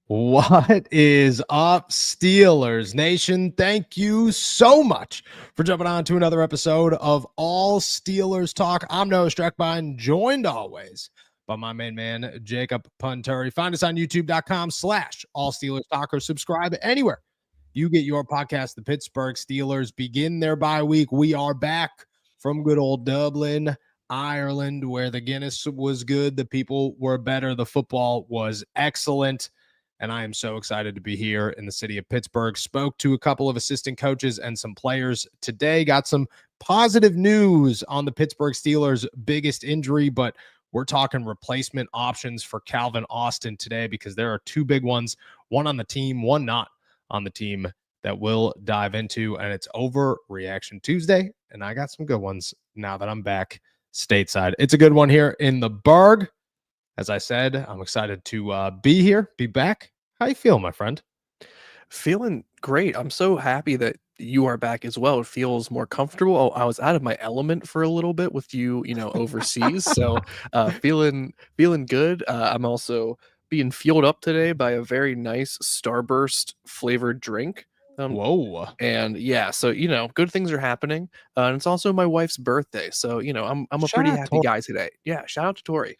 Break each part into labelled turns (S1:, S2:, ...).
S1: What is up, Steelers Nation? Thank you so much for jumping on to another episode of All Steelers Talk. I'm Noah Streckbein, joined always by my main man, Jacob Punturi. Find us on youtube.com/All Steelers Talk or subscribe anywhere you get your podcast. The Pittsburgh Steelers begin their bye week. We are back from good old Dublin, Ireland, where the Guinness was good, the people were better, the football was excellent. And I am so excited to be here in the city of Pittsburgh. Spoke to a couple of assistant coaches and some players today. Got some positive news on the Pittsburgh Steelers' biggest injury, but we're talking replacement options for Calvin Austin today because there are two big ones, one on the team, one not on the team, that we'll dive into. And it's Overreaction Tuesday, and I got some good ones now that I'm back stateside. It's a good one here in the Burgh. As I said, I'm excited to be here, be back. How you feel, my friend?
S2: Feeling great. I'm so happy that you are back as well. It feels more comfortable. I was out of my element for a little bit with you, overseas. So feeling good. I'm also being fueled up today by a very nice Starburst flavored drink.
S1: Whoa.
S2: And yeah, so good things are happening. And it's also my wife's birthday. So I'm a pretty happy guy today. Yeah, shout out to Tori.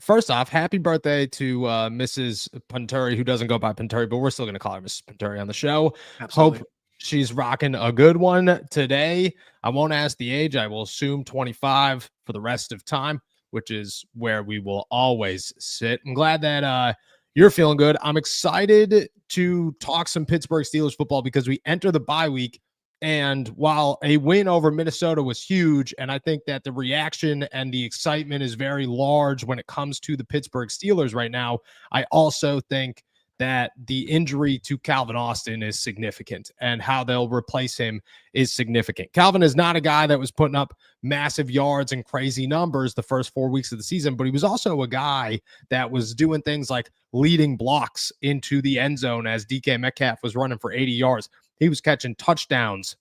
S1: First off, happy birthday to Mrs. Punturi, who doesn't go by Punturi, but we're still going to call her Mrs. Punturi on the show.
S2: Absolutely.
S1: Hope she's rocking a good one today. I won't ask the age. I will assume 25 for the rest of time, which is where we will always sit. I'm glad that you're feeling good. I'm excited to talk some Pittsburgh Steelers football because we enter the bye week. And while a win over Minnesota was huge, and I think that the reaction and the excitement is very large when it comes to the Pittsburgh Steelers right now, I also think that the injury to Calvin Austin is significant and how they'll replace him is significant. Calvin is not a guy that was putting up massive yards and crazy numbers the first 4 weeks of the season, but he was also a guy that was doing things like leading blocks into the end zone as DK Metcalf was running for 80 yards. He was catching touchdowns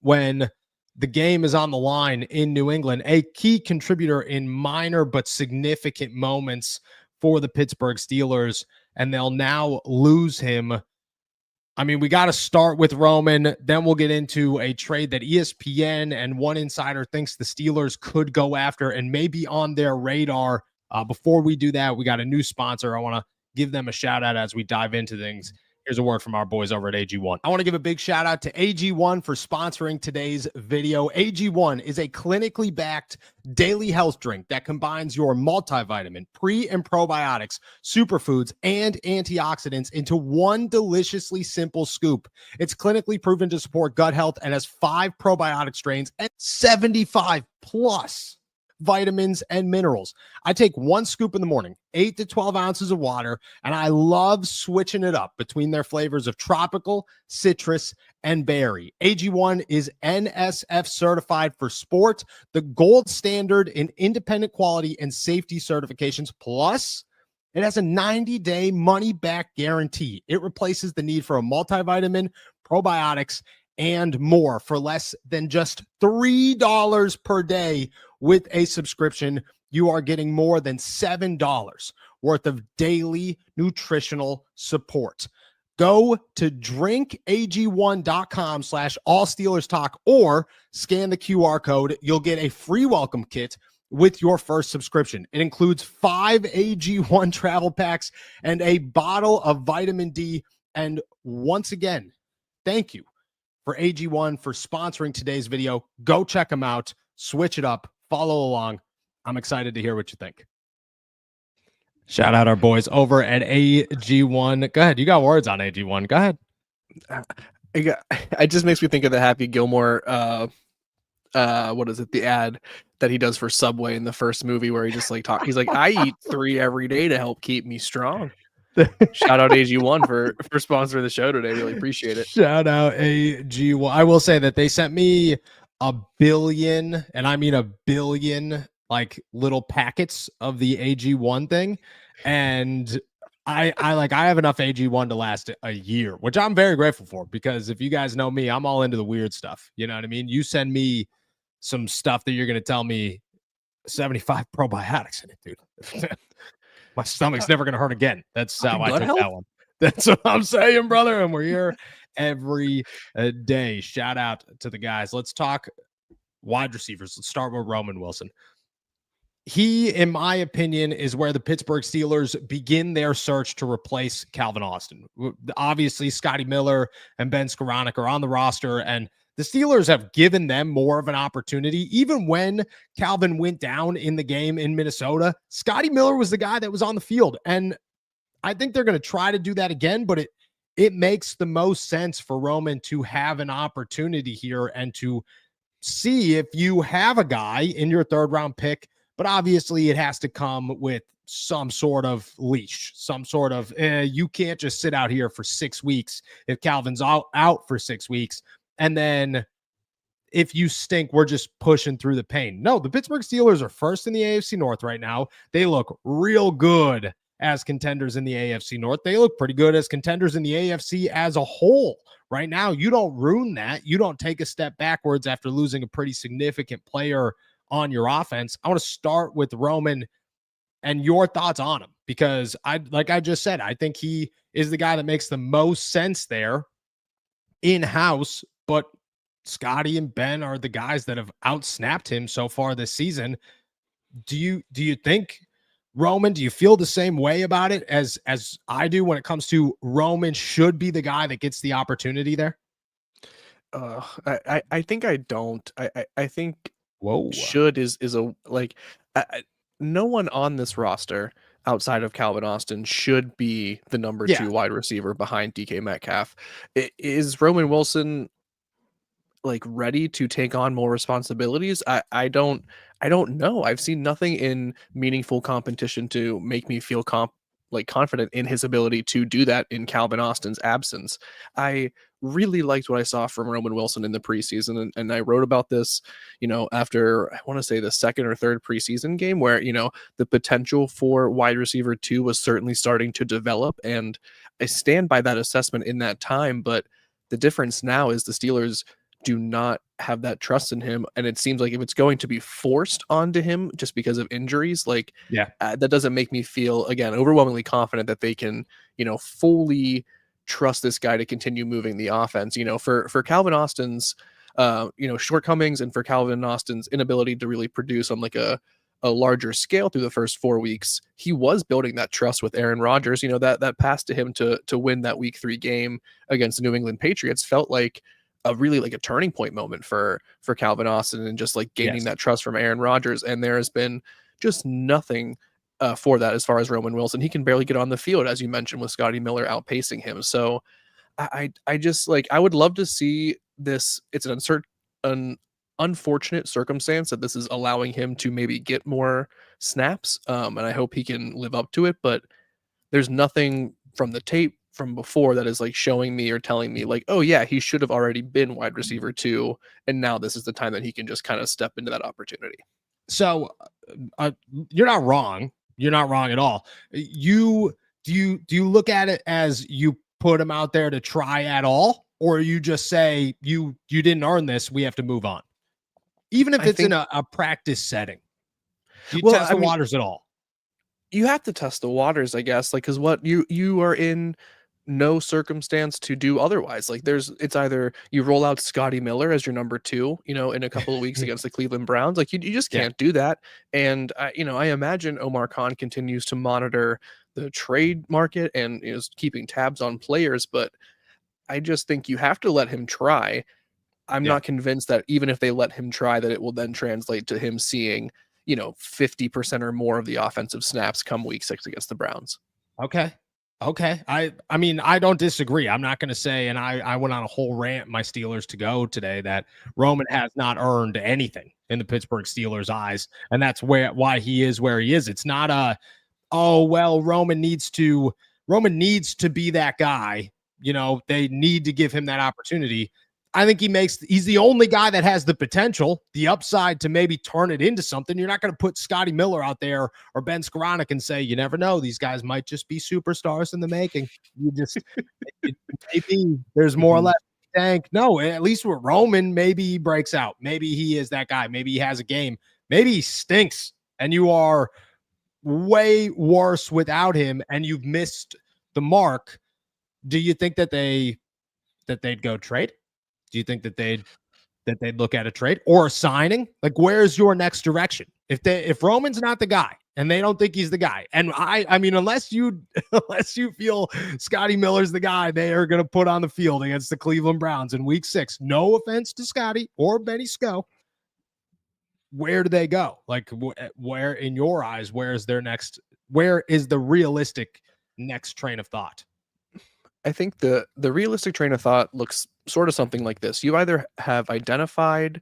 S1: when the game is on the line in New England, a key contributor in minor but significant moments for the Pittsburgh Steelers, and they'll now lose him. I mean, we got to start with Roman, then we'll get into a trade that ESPN and one insider thinks the Steelers could go after and maybe on their radar. Before we do that, we got a new sponsor. I want to give them a shout out as we dive into things. Here's a word from our boys over at AG1. I want to give a big shout out to AG1 for sponsoring today's video. AG1 is a clinically backed daily health drink that combines your multivitamin, pre and probiotics, superfoods, and antioxidants into one deliciously simple scoop. It's clinically proven to support gut health and has 5 probiotic strains and 75 plus vitamins and minerals. I take 1 scoop in the morning, 8 to 12 ounces of water, and I love switching it up between their flavors of tropical, citrus, and berry. AG1 is NSF certified for sport, the gold standard in independent quality and safety certifications. Plus, it has a 90-day money-back guarantee. It replaces the need for a multivitamin, probiotics, and more for less than just $3 per day. With a subscription, you are getting more than $7 worth of daily nutritional support. Go to drinkag1.com/allsteelerstalk or scan the QR code. You'll get a free welcome kit with your first subscription. It includes 5 AG1 travel packs and a bottle of vitamin D. And once again, thank you for AG1 for sponsoring today's video. Go check them out. Switch it up. Follow along. I'm excited to hear what you think. Shout out our boys over at AG1. Go ahead. You got words on AG1. Go ahead.
S2: It just makes me think of the Happy Gilmore, what is it? The ad that he does for Subway in the first movie where he just he's like, I eat 3 every day to help keep me strong. Shout out AG1 for sponsoring the show today. Really appreciate it.
S1: Shout out AG1. I will say that they sent me a billion, and I mean a billion, little packets of the AG1 thing, and I have enough AG1 to last a year, which I'm very grateful for, because if you guys know me, I'm all into the weird stuff. You know what I mean? You send me some stuff that you're going to tell me 75 probiotics in it, dude. My stomach's never going to hurt again. That's how I
S2: Gut
S1: took
S2: health?
S1: that one. That's what I'm saying, brother. And we're here every day. Shout out to the guys. Let's talk wide receivers. Let's start with Roman Wilson. He, in my opinion, is where the Pittsburgh Steelers begin their search to replace Calvin Austin. Obviously, Scotty Miller and Ben Skoranek are on the roster, and the Steelers have given them more of an opportunity. Even when Calvin went down in the game in Minnesota, Scotty Miller was the guy that was on the field. And I think they're going to try to do that again, but it makes the most sense for Roman to have an opportunity here and to see if you have a guy in your third round pick. But obviously, it has to come with some sort of leash, some sort of, you can't just sit out here for 6 weeks if Calvin's out for 6 weeks. And then if you stink, we're just pushing through the pain. No, the Pittsburgh Steelers are first in the AFC North right now. They look real good as contenders in the AFC North. They look pretty good as contenders in the AFC as a whole. Right now, you don't ruin that. You don't take a step backwards after losing a pretty significant player on your offense. I want to start with Roman and your thoughts on him, because like I just said, I think he is the guy that makes the most sense there in-house, but Scotty and Ben are the guys that have outsnapped him so far this season. Do you think Roman, do you feel the same way about it as I do when it comes to Roman should be the guy that gets the opportunity there?
S2: I think I don't. I think
S1: Whoa.
S2: should is a like no one on this roster outside of Calvin Austin should be the number 2 wide receiver behind DK Metcalf. Is Roman Wilson like ready to take on more responsibilities? I don't know. I've seen nothing in meaningful competition to make me feel confident in his ability to do that in Calvin Austin's absence. I really liked what I saw from Roman Wilson in the preseason. And I wrote about this, after I want to say the second or third preseason game where, the potential for wide receiver 2 was certainly starting to develop. And I stand by that assessment in that time. But the difference now is the Steelers do not have that trust in him. And it seems like if it's going to be forced onto him just because of injuries, that doesn't make me feel, again, overwhelmingly confident that they can, fully trust this guy to continue moving the offense. For Calvin Austin's, shortcomings, and for Calvin Austin's inability to really produce on like a larger scale through the first 4 weeks, he was building that trust with Aaron Rodgers. That pass to him to win that week 3 game against the New England Patriots felt like a really like a turning point moment for Calvin Austin, and just like gaining that trust from Aaron Rodgers. And there has been just nothing for that as far as Roman Wilson. He can barely get on the field, as you mentioned, with Scotty Miller outpacing him. So I just I would love to see this. It's an unfortunate circumstance that this is allowing him to maybe get more snaps. And I hope he can live up to it, but there's nothing from the tape from before that is like showing me or telling me like, oh yeah, he should have already been wide receiver 2. And now this is the time that he can just kind of step into that opportunity.
S1: So you're not wrong. You're not wrong at all. Do you look at it as you put him out there to try at all, or you just say you didn't earn this, we have to move on? Even if it's in a practice setting, do you test the waters at all?
S2: You have to test the waters, I guess, because what you are in no circumstance to do otherwise. It's either you roll out Scotty Miller as your number 2, in a couple of weeks against the Cleveland Browns. Like you just can't do that. And I imagine Omar Khan continues to monitor the trade market and is keeping tabs on players, but I just think you have to let him try. I'm not convinced that even if they let him try, that it will then translate to him seeing 50% or more of the offensive snaps come week 6 against the Browns.
S1: Okay. I mean, I don't disagree. I'm not going to say, and I went on a whole rant, my Steelers to go today, that Roman has not earned anything in the Pittsburgh Steelers' eyes. And that's why he is where he is. It's not Roman needs to be that guy. They need to give him that opportunity. I think he's the only guy that has the potential, the upside to maybe turn it into something. You're not going to put Scotty Miller out there or Ben Skoranek and say, you never know, these guys might just be superstars in the making. Maybe there's more left in the tank. No, at least with Roman, maybe he breaks out. Maybe he is that guy. Maybe he has a game. Maybe he stinks and you are way worse without him, and you've missed the mark. Do you think that they'd go trade? Do you think that they'd look at a trade or a signing? Like, where's your next direction? If Roman's not the guy and they don't think he's the guy, and I mean, unless you feel Scotty Miller's the guy they are going to put on the field against the Cleveland Browns in Week 6. No offense to Scotty or Benny Sco. Where do they go? Like, where in your eyes, where is the realistic next train of thought?
S2: I think the realistic train of thought looks sort of something like this. You either have identified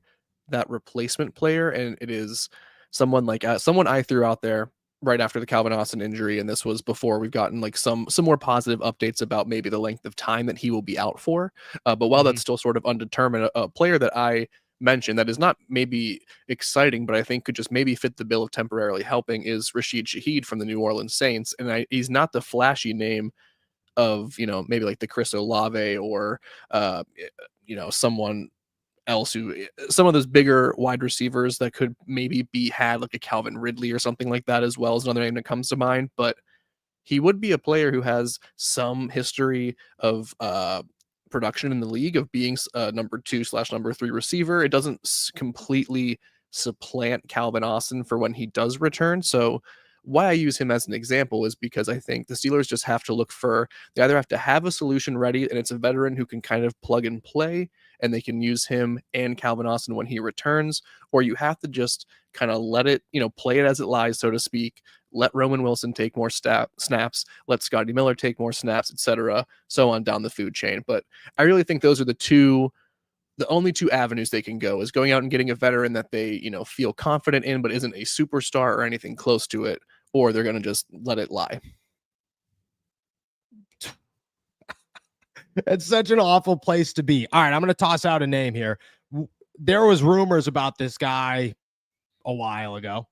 S2: that replacement player, and it is someone like someone I threw out there right after the Calvin Austin injury, and this was before we've gotten like some more positive updates about maybe the length of time that he will be out for. But while that's still sort of undetermined, a player that I mentioned that is not maybe exciting, but I think could just maybe fit the bill of temporarily helping is Rashid Shaheed from the New Orleans Saints, and he's not the flashy name of, maybe like the Chris Olave or someone else who some of those bigger wide receivers that could maybe be had like a Calvin Ridley or something like that as well, is another name that comes to mind. But he would be a player who has some history of production in the league of being number 2/number 3 receiver. It doesn't completely supplant Calvin Austin for when he does return. So why I use him as an example is because I think the Steelers just have to they either have to have a solution ready, and it's a veteran who can kind of plug and play, and they can use him and Calvin Austin when he returns, or you have to just kind of let it, play it as it lies, so to speak. Let Roman Wilson take more snaps, let Scotty Miller take more snaps, etc., so on down the food chain. But I really think those are the only two avenues they can go, is going out and getting a veteran that they, feel confident in, but isn't a superstar or anything close to it, or they're going to just let it lie.
S1: It's such an awful place to be. All right, I'm going to toss out a name here. There was rumors about this guy a while ago,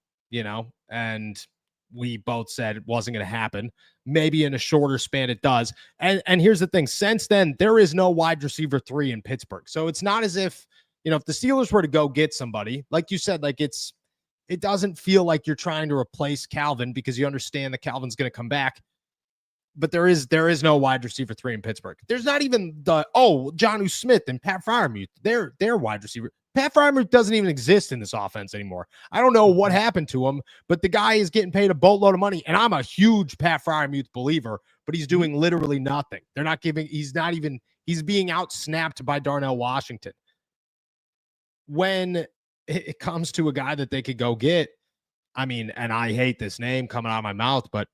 S1: and we both said it wasn't going to happen. Maybe in a shorter span it does. And here's the thing. Since then, there is no wide receiver 3 in Pittsburgh. So it's not as if, if the Steelers were to go get somebody, like you said, like it doesn't feel like you're trying to replace Calvin, because you understand that Calvin's going to come back. But there is no wide receiver 3 in Pittsburgh. There's not even Jonnu Smith and Pat Freiermuth. They're wide receiver. Pat Freiermuth doesn't even exist in this offense anymore. I don't know what happened to him, but the guy is getting paid a boatload of money. And I'm a huge Pat Freiermuth believer, but he's doing literally nothing. He's being out-snapped by Darnell Washington. When it comes to a guy that they could go get, I mean, and I hate this name coming out of my mouth, but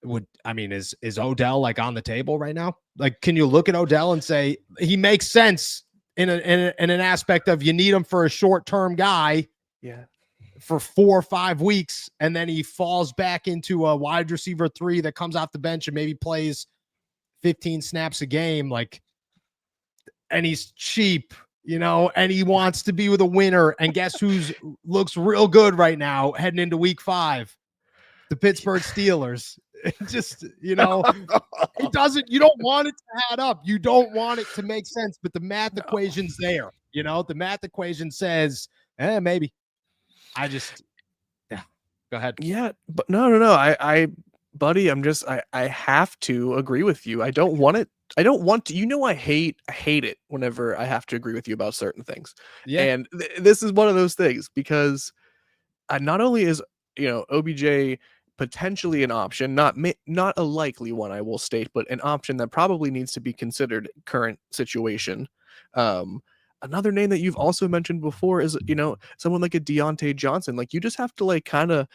S1: is Odell like on the table right now? Like, can you look at Odell and say he makes sense in an aspect of you need him for a short-term guy, for 4 or 5 weeks, and then he falls back into a wide receiver 3 that comes off the bench and maybe plays 15 snaps a game, like, and he's cheap, and he wants to be with a winner. And guess who's looks real good right now heading into Week 5? The Pittsburgh Steelers. Just, it doesn't, you don't want it to add up. You don't want it to make sense, but the math equation's there. The math equation says, maybe. Go ahead.
S2: Yeah, but no. Buddy, I have to agree with you. I don't want it. I don't want to, I hate it whenever I have to agree with you about certain things. Yeah. And this is one of those things, because not only is, OBJ potentially an option, not a likely one, I will state, but an option that probably needs to be considered current situation. Another name that you've also mentioned before is, someone like a Deontay Johnson. Like, you just have to like kind of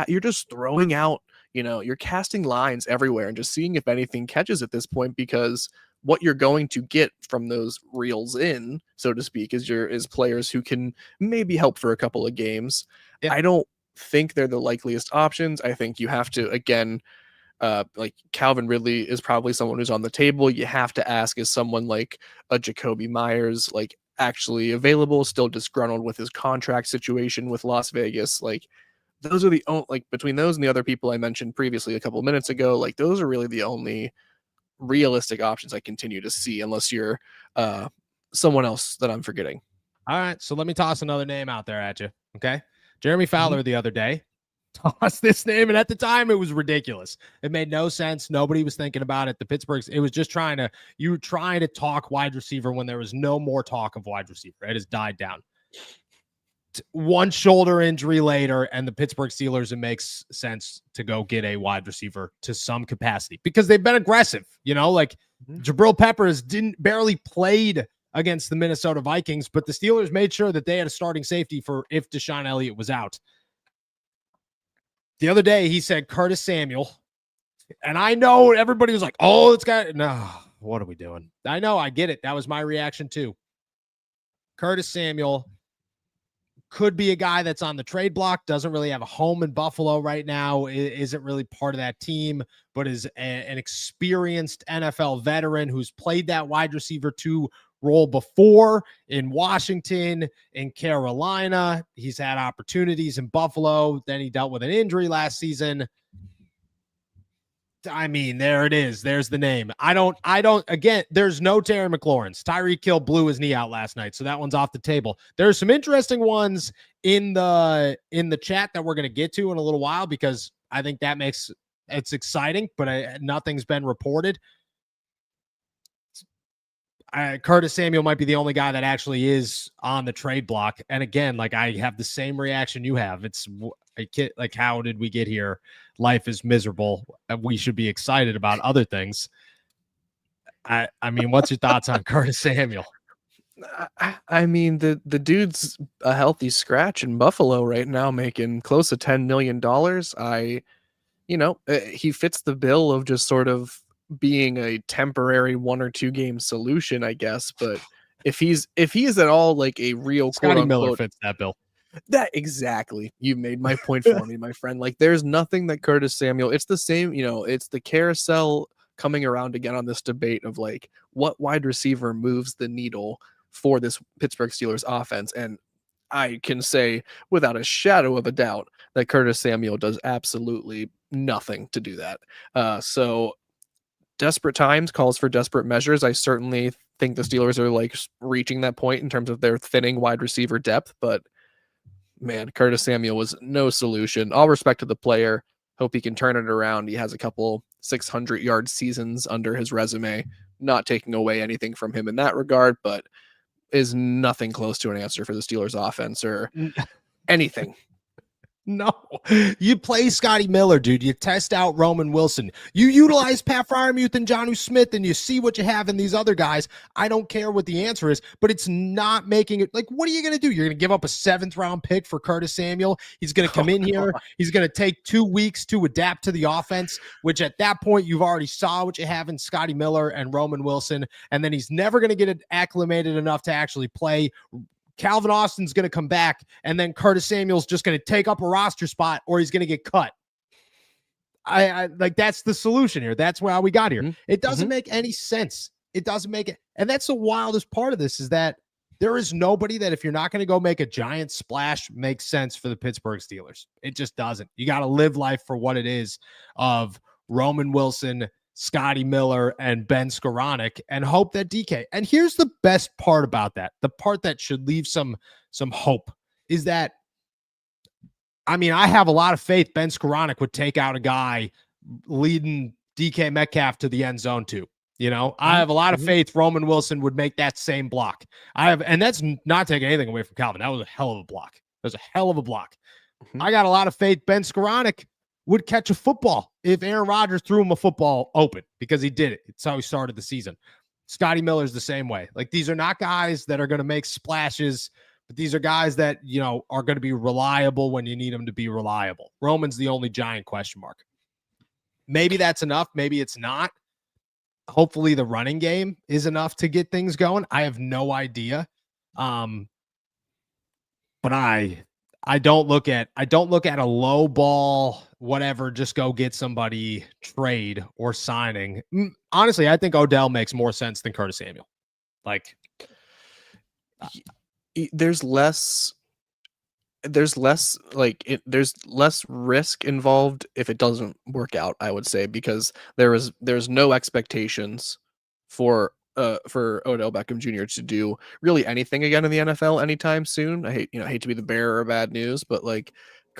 S2: you're just throwing out, you're casting lines everywhere and just seeing if anything catches at this point, because what you're going to get from those reels in, so to speak, is players who can maybe help for a couple of games. Yeah. I don't think they're the likeliest options. I think you have to, again, like Calvin Ridley is probably someone who's on the table. You have to ask, is someone like a Jacoby Myers like actually available, still disgruntled with his contract situation with Las Vegas? Like, those are the only, like, between those and the other people I mentioned previously a couple of minutes ago, like, those are really the only realistic options I continue to see, unless you're someone else that I'm forgetting.
S1: All right, so let me toss another name out there at you. Okay, Jeremy Fowler the other day toss this name. And at the time, it was ridiculous. It made no sense. Nobody was thinking about it. The Pittsburghs, it was just you were trying to talk wide receiver when there was no more talk of wide receiver. It has died down. One shoulder injury later, and the Pittsburgh Steelers, it makes sense to go get a wide receiver to some capacity because they've been aggressive. Like Jabril Peppers barely played against the Minnesota Vikings, but the Steelers made sure that they had a starting safety for if Deshaun Elliott was out. The other day, he said Curtis Samuel, and I know everybody was like, "Oh, it's got no. What are we doing?" I know, I get it. That was my reaction too. Curtis Samuel could be a guy that's on the trade block, doesn't really have a home in Buffalo right now, isn't really part of that team, but is an experienced NFL veteran who's played that wide receiver 2 role before in Washington, in Carolina. He's had opportunities in Buffalo. Then he dealt with an injury last season. I mean, there it is. There's the name. Again, there's no Terry McLaurin's. Tyreek Hill blew his knee out last night, so that one's off the table. There's some interesting ones in the chat that we're going to get to in a little while because I think that makes it's exciting, but nothing's been reported. Curtis Samuel might be the only guy that actually is on the trade block. And again, like I have the same reaction you have. It's like, how did we get here? Life is miserable. We should be excited about other things. I mean, what's your thoughts on Curtis Samuel?
S2: I mean, the dude's a healthy scratch in Buffalo right now, making close to $10 million. He fits the bill of just sort of being a temporary 1 or 2 game solution, I guess. But if he is at all like a real
S1: Scotty Miller fits that bill.
S2: That exactly. You made my point for me, my friend. Like there's nothing that Curtis Samuel, it's the same, it's the carousel coming around again on this debate of like what wide receiver moves the needle for this Pittsburgh Steelers offense. And I can say without a shadow of a doubt that Curtis Samuel does absolutely nothing to do that. So desperate times calls for desperate measures. I certainly think the Steelers are like reaching that point in terms of their thinning wide receiver depth, but man, Curtis Samuel was no solution. All respect to the player. Hope he can turn it around. He has a couple 600-yard seasons under his resume. Not taking away anything from him in that regard, but is nothing close to an answer for the Steelers offense or anything.
S1: No, you play Scotty Miller, dude. You test out Roman Wilson. You utilize Pat Freiermuth and Jonnu Smith, and you see what you have in these other guys. I don't care what the answer is, but it's not making it. Like, what are you going to do? You're going to give up a 7th-round pick for Curtis Samuel? He's going to come in here. He's going to take 2 weeks to adapt to the offense, which at that point you've already saw what you have in Scotty Miller and Roman Wilson, and then he's never going to get it acclimated enough to actually play. Calvin Austin's going to come back, and then Curtis Samuel's just going to take up a roster spot, or he's going to get cut. I like that's the solution here. That's how we got here. Mm-hmm. It doesn't make any sense. It doesn't make it. And that's the wildest part of this is that there is nobody that if you're not going to go make a giant splash makes sense for the Pittsburgh Steelers. It just doesn't. You got to live life for what it is of Roman Wilson, Scotty Miller, and Ben Skoranek, and hope that DK. And here's the best part about that. The part that should leave some hope is that, I mean, I have a lot of faith Ben Skoranek would take out a guy leading DK Metcalf to the end zone too. I have a lot of faith Roman Wilson would make that same block. And that's not taking anything away from Calvin. That was a hell of a block. That was a hell of a block. I got a lot of faith Ben Skoranek would catch a football if Aaron Rodgers threw him a football open, because he did it. It's how he started the season. Scotty Miller's the same way. Like, these are not guys that are going to make splashes, but these are guys that, are going to be reliable when you need them to be reliable. Roman's the only giant question mark. Maybe that's enough. Maybe it's not. Hopefully the running game is enough to get things going. I have no idea. But I don't look at a low ball, whatever, just go get somebody, trade or signing. Honestly, I think Odell makes more sense than Curtis Samuel. Like,
S2: there's less risk involved if it doesn't work out, I would say, because there's no expectations for Odell Beckham Jr. to do really anything again in the NFL anytime soon. I hate to be the bearer of bad news, but like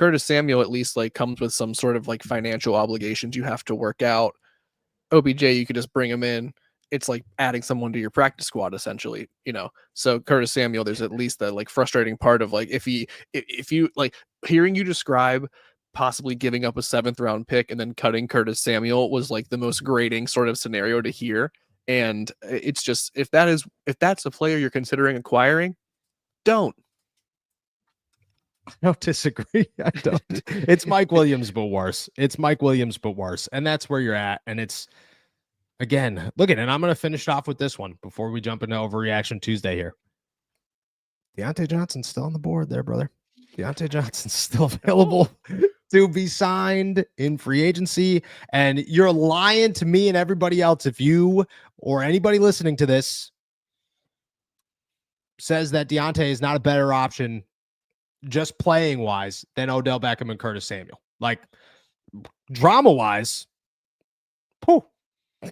S2: Curtis Samuel at least like comes with some sort of like financial obligations you have to work out. OBJ, you could just bring him in. It's like adding someone to your practice squad, essentially, So Curtis Samuel, there's at least the like frustrating part of like if you like hearing you describe possibly giving up a 7th round pick and then cutting Curtis Samuel was like the most grating sort of scenario to hear. And it's just if that's a player you're considering acquiring, don't.
S1: I don't disagree. I don't. It's Mike Williams, but worse. It's Mike Williams, but worse. And that's where you're at. And it's, again, look at it. And I'm going to finish off with this one before we jump into Overreaction Tuesday here. Deontay Johnson's still on the board there, brother. Deontay Johnson's still available to be signed in free agency. And you're lying to me and everybody else if you or anybody listening to this says that Deontay is not a better option just playing wise than Odell Beckham and Curtis Samuel. Like drama wise,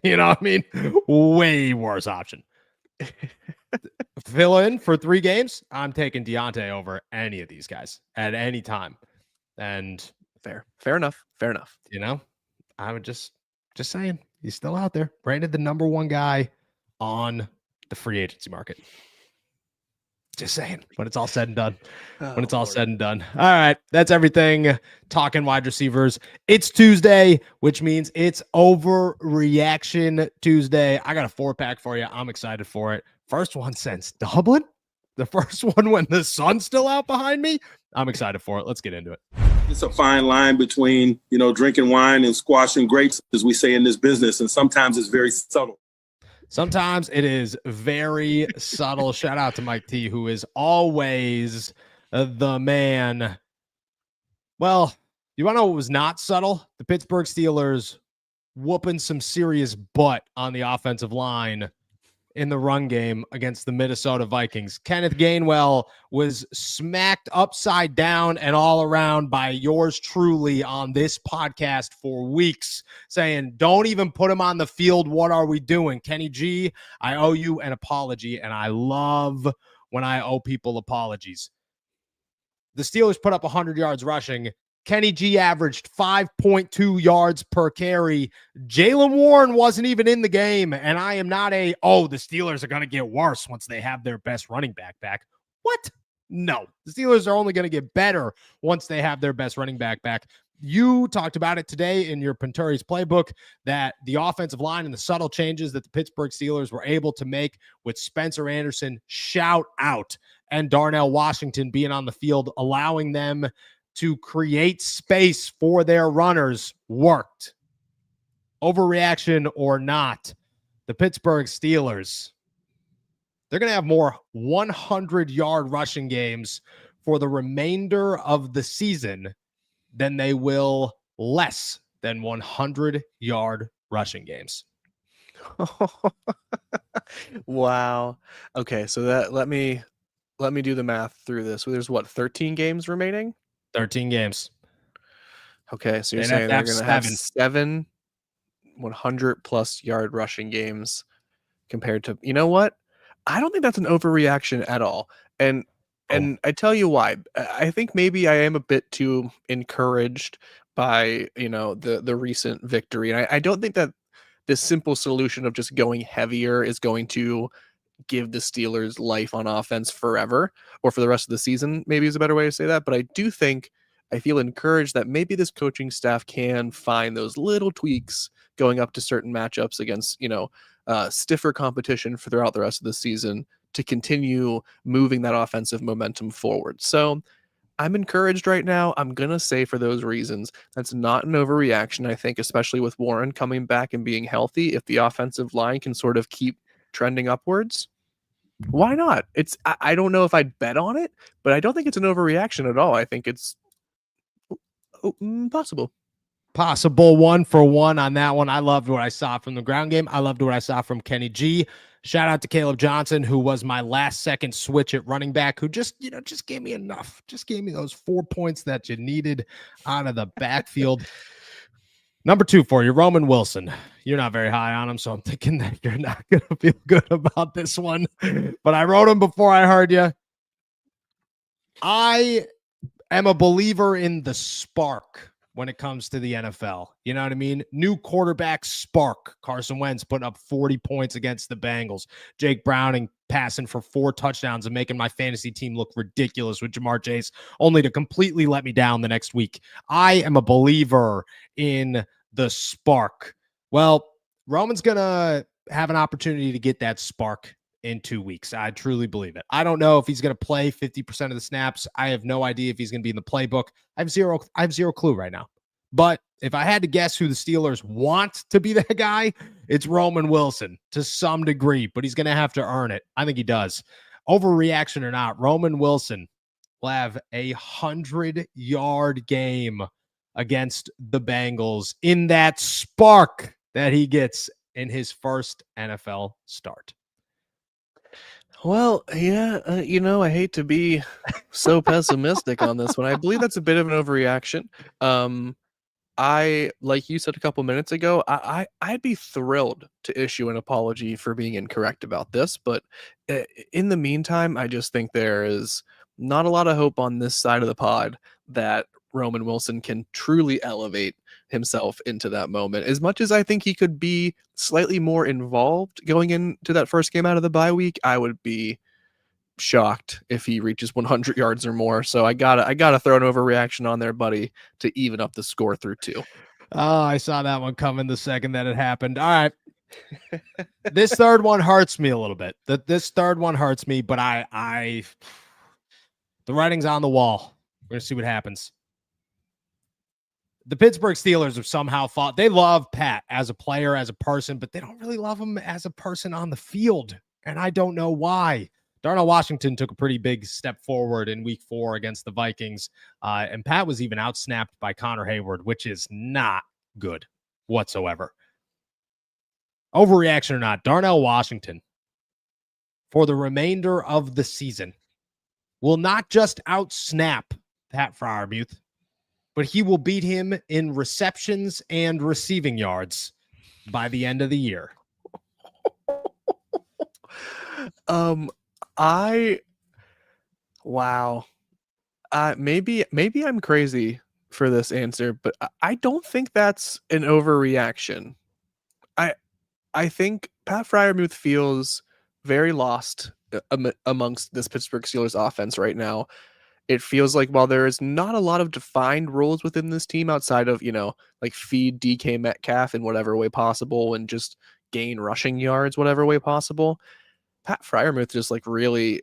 S1: you know what I mean? Way worse option. Fill in for 3 games. I'm taking Deontay over any of these guys at any time. And
S2: fair enough.
S1: I would just saying he's still out there. Rated the number 1 guy on the free agency market. Just saying, when it's all said and done. Said and done. All right, that's everything. Talking wide receivers. It's Tuesday, which means it's Overreaction Tuesday. I got a 4-pack for you. I'm excited for it. First one since Dublin. The first one when the sun's still out behind me. I'm excited for it. Let's get into it.
S3: It's a fine line between, drinking wine and squashing grapes, as we say in this business, and sometimes it's very subtle.
S1: Sometimes it is very subtle. Shout out to Mike T, who is always the man. Well, you want to know what was not subtle? The Pittsburgh Steelers whooping some serious butt on the offensive line in the run game against the Minnesota Vikings. Kenneth Gainwell was smacked upside down and all around by yours truly on this podcast for weeks, saying, don't even put him on the field. What are we doing? Kenny G, I owe you an apology, and I love when I owe people apologies. The Steelers put up 100 yards rushing. Kenny G averaged 5.2 yards per carry. Jaylen Warren wasn't even in the game, and I am not the Steelers are going to get worse once they have their best running back back. What? No. The Steelers are only going to get better once they have their best running back back. You talked about it today in your Penturi's playbook that the offensive line and the subtle changes that the Pittsburgh Steelers were able to make with Spencer Anderson, shout out, and Darnell Washington being on the field, allowing them to create space for their runners worked. Overreaction or not, the Pittsburgh Steelers, they're going to have more 100-yard rushing games for the remainder of the season than they will less than 100-yard rushing games.
S2: Wow. Okay, so let me do the math through this. There's 13 games remaining?
S1: 13 games.
S2: Okay, so you're saying they're going to have 7 100-plus yard rushing games compared to, you know what? I don't think that's an overreaction at all. And I tell you why. I think maybe I am a bit too encouraged by, the recent victory. And I don't think that this simple solution of just going heavier is going to give the Steelers life on offense forever or for the rest of the season, maybe is a better way to say that. But I do think I feel encouraged that maybe this coaching staff can find those little tweaks going up to certain matchups against, stiffer competition for throughout the rest of the season to continue moving that offensive momentum forward. So I'm encouraged right now. I'm going to say for those reasons, that's not an overreaction. I think, especially with Warren coming back and being healthy, if the offensive line can sort of keep trending upwards, why not? I don't know if I'd bet on it, but I don't think it's an overreaction at all. I think it's possible.
S1: Possible 1-for-1 on that one. I loved what I saw from the ground game. I loved what I saw from Kenny G. Shout out to Caleb Johnson, who was my last second switch at running back, who just gave me enough. Just gave me those 4 points that you needed out of the backfield. Number 2 for you, Roman Wilson. You're not very high on him, so I'm thinking that you're not going to feel good about this one. But I wrote him before I heard you. I am a believer in the spark when it comes to the NFL. You know what I mean? New quarterback spark. Carson Wentz putting up 40 points against the Bengals. Jake Browning passing for 4 touchdowns and making my fantasy team look ridiculous with Jamar Chase, only to completely let me down the next week. I am a believer in the spark. Well, Roman's going to have an opportunity to get that spark in 2 weeks. I truly believe it. I don't know if he's going to play 50% of the snaps. I have no idea if he's going to be in the playbook. I have zero clue right now. But if I had to guess who the Steelers want to be that guy, it's Roman Wilson to some degree, but he's going to have to earn it. I think he does. Overreaction or not, Roman Wilson will have a 100-yard game against the Bengals in that spark that he gets in his first NFL start.
S2: Well, yeah, I hate to be so pessimistic on this one. I believe that's a bit of an overreaction. I, like you said a couple minutes ago, I'd be thrilled to issue an apology for being incorrect about this, but in the meantime, I just think there is not a lot of hope on this side of the pod that Roman Wilson can truly elevate himself into that moment. As much as I think he could be slightly more involved going into that first game out of the bye week, I would be shocked if he reaches 100 yards or more. So I gotta throw an overreaction on there, buddy, to even up the score through 2.
S1: Oh, I saw that one coming the second that it happened. All right. This third one hurts me a little bit. This third one hurts me, but the writing's on the wall. We're gonna see what happens. The Pittsburgh Steelers have somehow fought. They love Pat as a player, as a person, but they don't really love him as a person on the field. And I don't know why. Darnell Washington took a pretty big step forward in week 4 against the Vikings. And Pat was even outsnapped by Connor Hayward, which is not good whatsoever. Overreaction or not, Darnell Washington, for the remainder of the season, will not just outsnap Pat Freiermuth, but he will beat him in receptions and receiving yards by the end of the year.
S2: Maybe I'm crazy for this answer, but I don't think that's an overreaction. I think Pat Freiermuth feels very lost amongst this Pittsburgh Steelers offense right now. It feels like while there is not a lot of defined roles within this team outside of, like feed DK Metcalf in whatever way possible and just gain rushing yards, whatever way possible, Pat Freiermuth just like really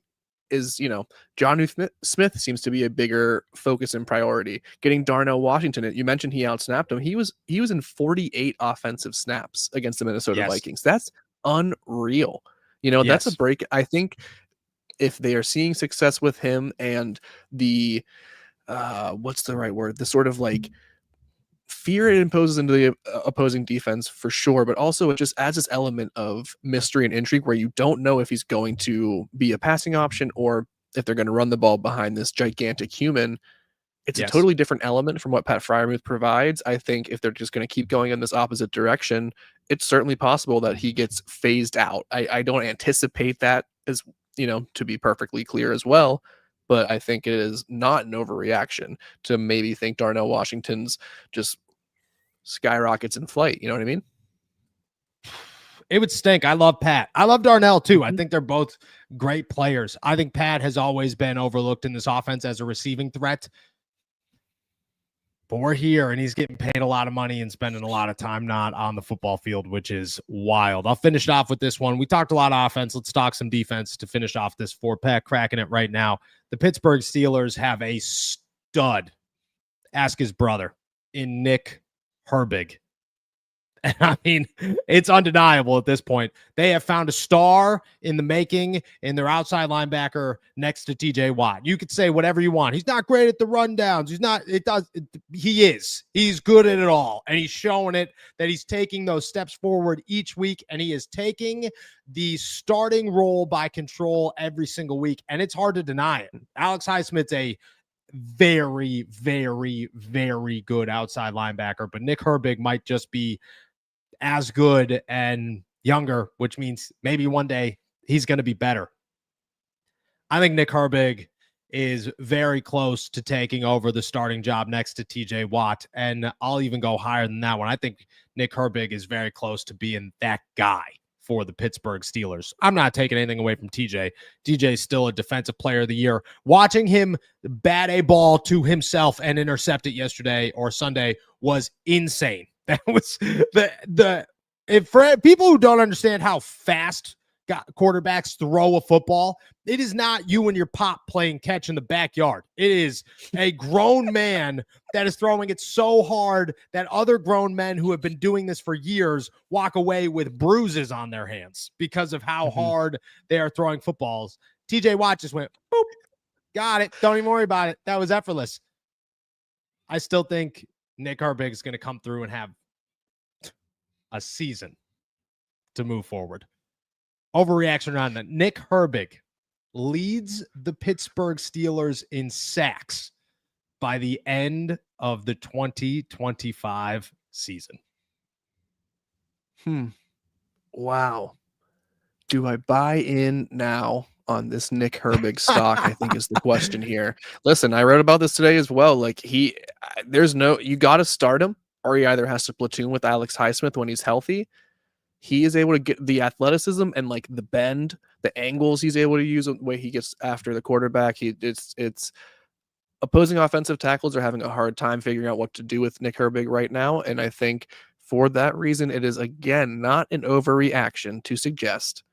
S2: is, Jonnu Smith seems to be a bigger focus and priority. Getting Darnell Washington, you mentioned he outsnapped him. He was in 48 offensive snaps against the Minnesota Vikings. That's unreal. That's a break. I think if they are seeing success with him and the what's the right word? The sort of like fear it imposes into the opposing defense for sure, but also it just adds this element of mystery and intrigue where you don't know if he's going to be a passing option or if they're going to run the ball behind this gigantic human. It's a totally different element from what Pat Freiermuth provides. I think if they're just going to keep going in this opposite direction, it's certainly possible that he gets phased out. I don't anticipate that, as to be perfectly clear as well, but I think it is not an overreaction to maybe think Darnell Washington's just skyrockets in flight. You know what I mean?
S1: It would stink. I love Pat. I love Darnell too. I think they're both great players. I think Pat has always been overlooked in this offense as a receiving threat. But we're here, and he's getting paid a lot of money and spending a lot of time not on the football field, which is wild. I'll finish it off with this one. We talked a lot of offense. Let's talk some defense to finish off this 4-pack, cracking it right now. The Pittsburgh Steelers have a stud, ask his brother, in Nick Herbig. And I mean, it's undeniable at this point. They have found a star in the making in their outside linebacker next to TJ Watt. You could say whatever you want. He's not great at the rundowns. He is. He's good at it all. And he's showing it that he's taking those steps forward each week. And he is taking the starting role by control every single week. And it's hard to deny it. Alex Highsmith's a very, very, very good outside linebacker. But Nick Herbig might just be as good and younger, which means maybe one day he's going to be better. I think Nick Herbig is very close to taking over the starting job next to TJ Watt. And I'll even go higher than that one. I think Nick Herbig is very close to being that guy for the Pittsburgh Steelers. I'm not taking anything away from TJ. TJ is still a defensive player of the year. Watching him bat a ball to himself and intercept it yesterday or Sunday was insane. That was for people who don't understand how fast quarterbacks throw a football, it is not you and your pop playing catch in the backyard. It is a grown man that is throwing it so hard that other grown men who have been doing this for years walk away with bruises on their hands because of how hard they are throwing footballs. TJ Watt just went, boop, got it. Don't even worry about it. That was effortless. I still think Nick Herbig is going to come through and have a season to move forward. Overreaction on that. Nick Herbig leads the Pittsburgh Steelers in sacks by the end of the 2025 season.
S2: Wow. Do I buy in now on this Nick Herbig stock? I think is the question here. Listen, I wrote about this today as well. Like you got to start him, or he either has to platoon with Alex Highsmith when he's healthy. He is able to get the athleticism and like the bend, the angles he's able to use, the way he gets after the quarterback. It's opposing offensive tackles are having a hard time figuring out what to do with Nick Herbig right now. And I think for that reason, it is again not an overreaction to suggest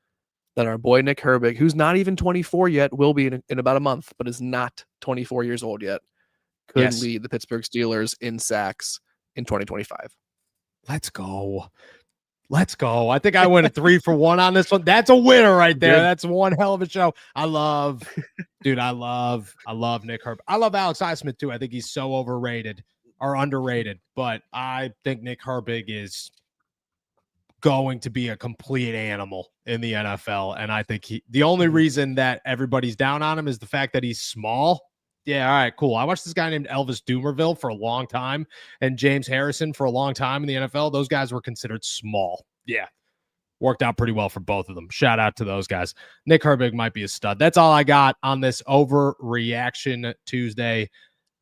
S2: that our boy Nick Herbig, who's not even 24 yet, will be in about a month, but is not 24 years old yet, could lead the Pittsburgh Steelers in sacks in 2025.
S1: Let's go. I think I went a 3 for 1 on this one. That's a winner right there. That's one hell of a show. I love Nick Herbig. I love Alex Highsmith too. I think he's so overrated or underrated, but I think Nick Herbig is going to be a complete animal in the NFL. And I think the only reason that everybody's down on him is the fact that he's small. Yeah, all right, cool. I watched this guy named Elvis Dumervil for a long time and James Harrison for a long time in the NFL. Those guys were considered small. Yeah, worked out pretty well for both of them. Shout out to those guys. Nick Herbig might be a stud. That's all I got on this Overreaction Tuesday.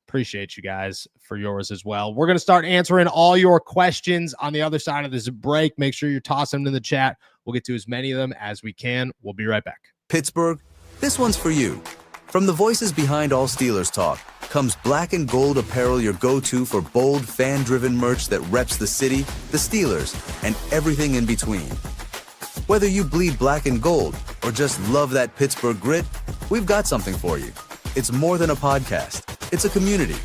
S1: Appreciate you guys for yours as well. We're going to start answering all your questions on the other side of this break. Make sure you're tossing them in the chat. We'll get to as many of them as we can. We'll be right back.
S4: Pittsburgh, this one's for you. From the voices behind all Steelers talk comes Black and Gold apparel, your go-to for bold, fan-driven merch that reps the city, the Steelers, and everything in between. Whether you bleed black and gold or just love that Pittsburgh grit, we've got something for you. It's more than a podcast. It's a community.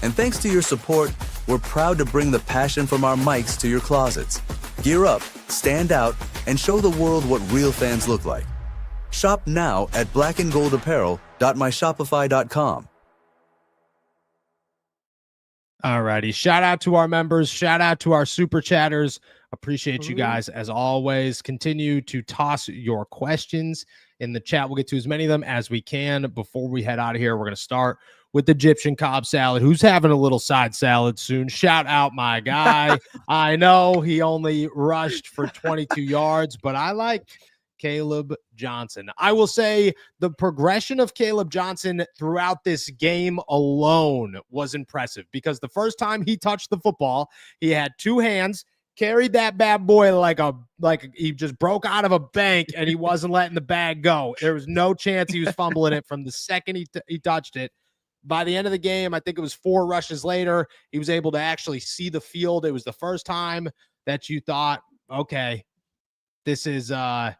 S4: And thanks to your support, we're proud to bring the passion from our mics to your closets. Gear up, stand out, and show the world what real fans look like. Shop now at blackandgoldapparel.myshopify.com.
S1: All righty. Shout out to our members. Shout out to our super chatters. Appreciate you guys as always. Continue to toss your questions in the chat. We'll get to as many of them as we can. Before we head out of here, we're going to start with the Egyptian Cobb salad. Who's having a little side salad soon? Shout out my guy. I know he only rushed for 22 yards, but I like Caleb Johnson. I will say the progression of Caleb Johnson throughout this game alone was impressive because the first time he touched the football, he had two hands, carried that bad boy like he just broke out of a bank and he wasn't letting the bag go. There was no chance he was fumbling it from the second he touched it. By the end of the game, I think it was 4 rushes later, he was able to actually see the field. It was the first time that you thought, okay, this is the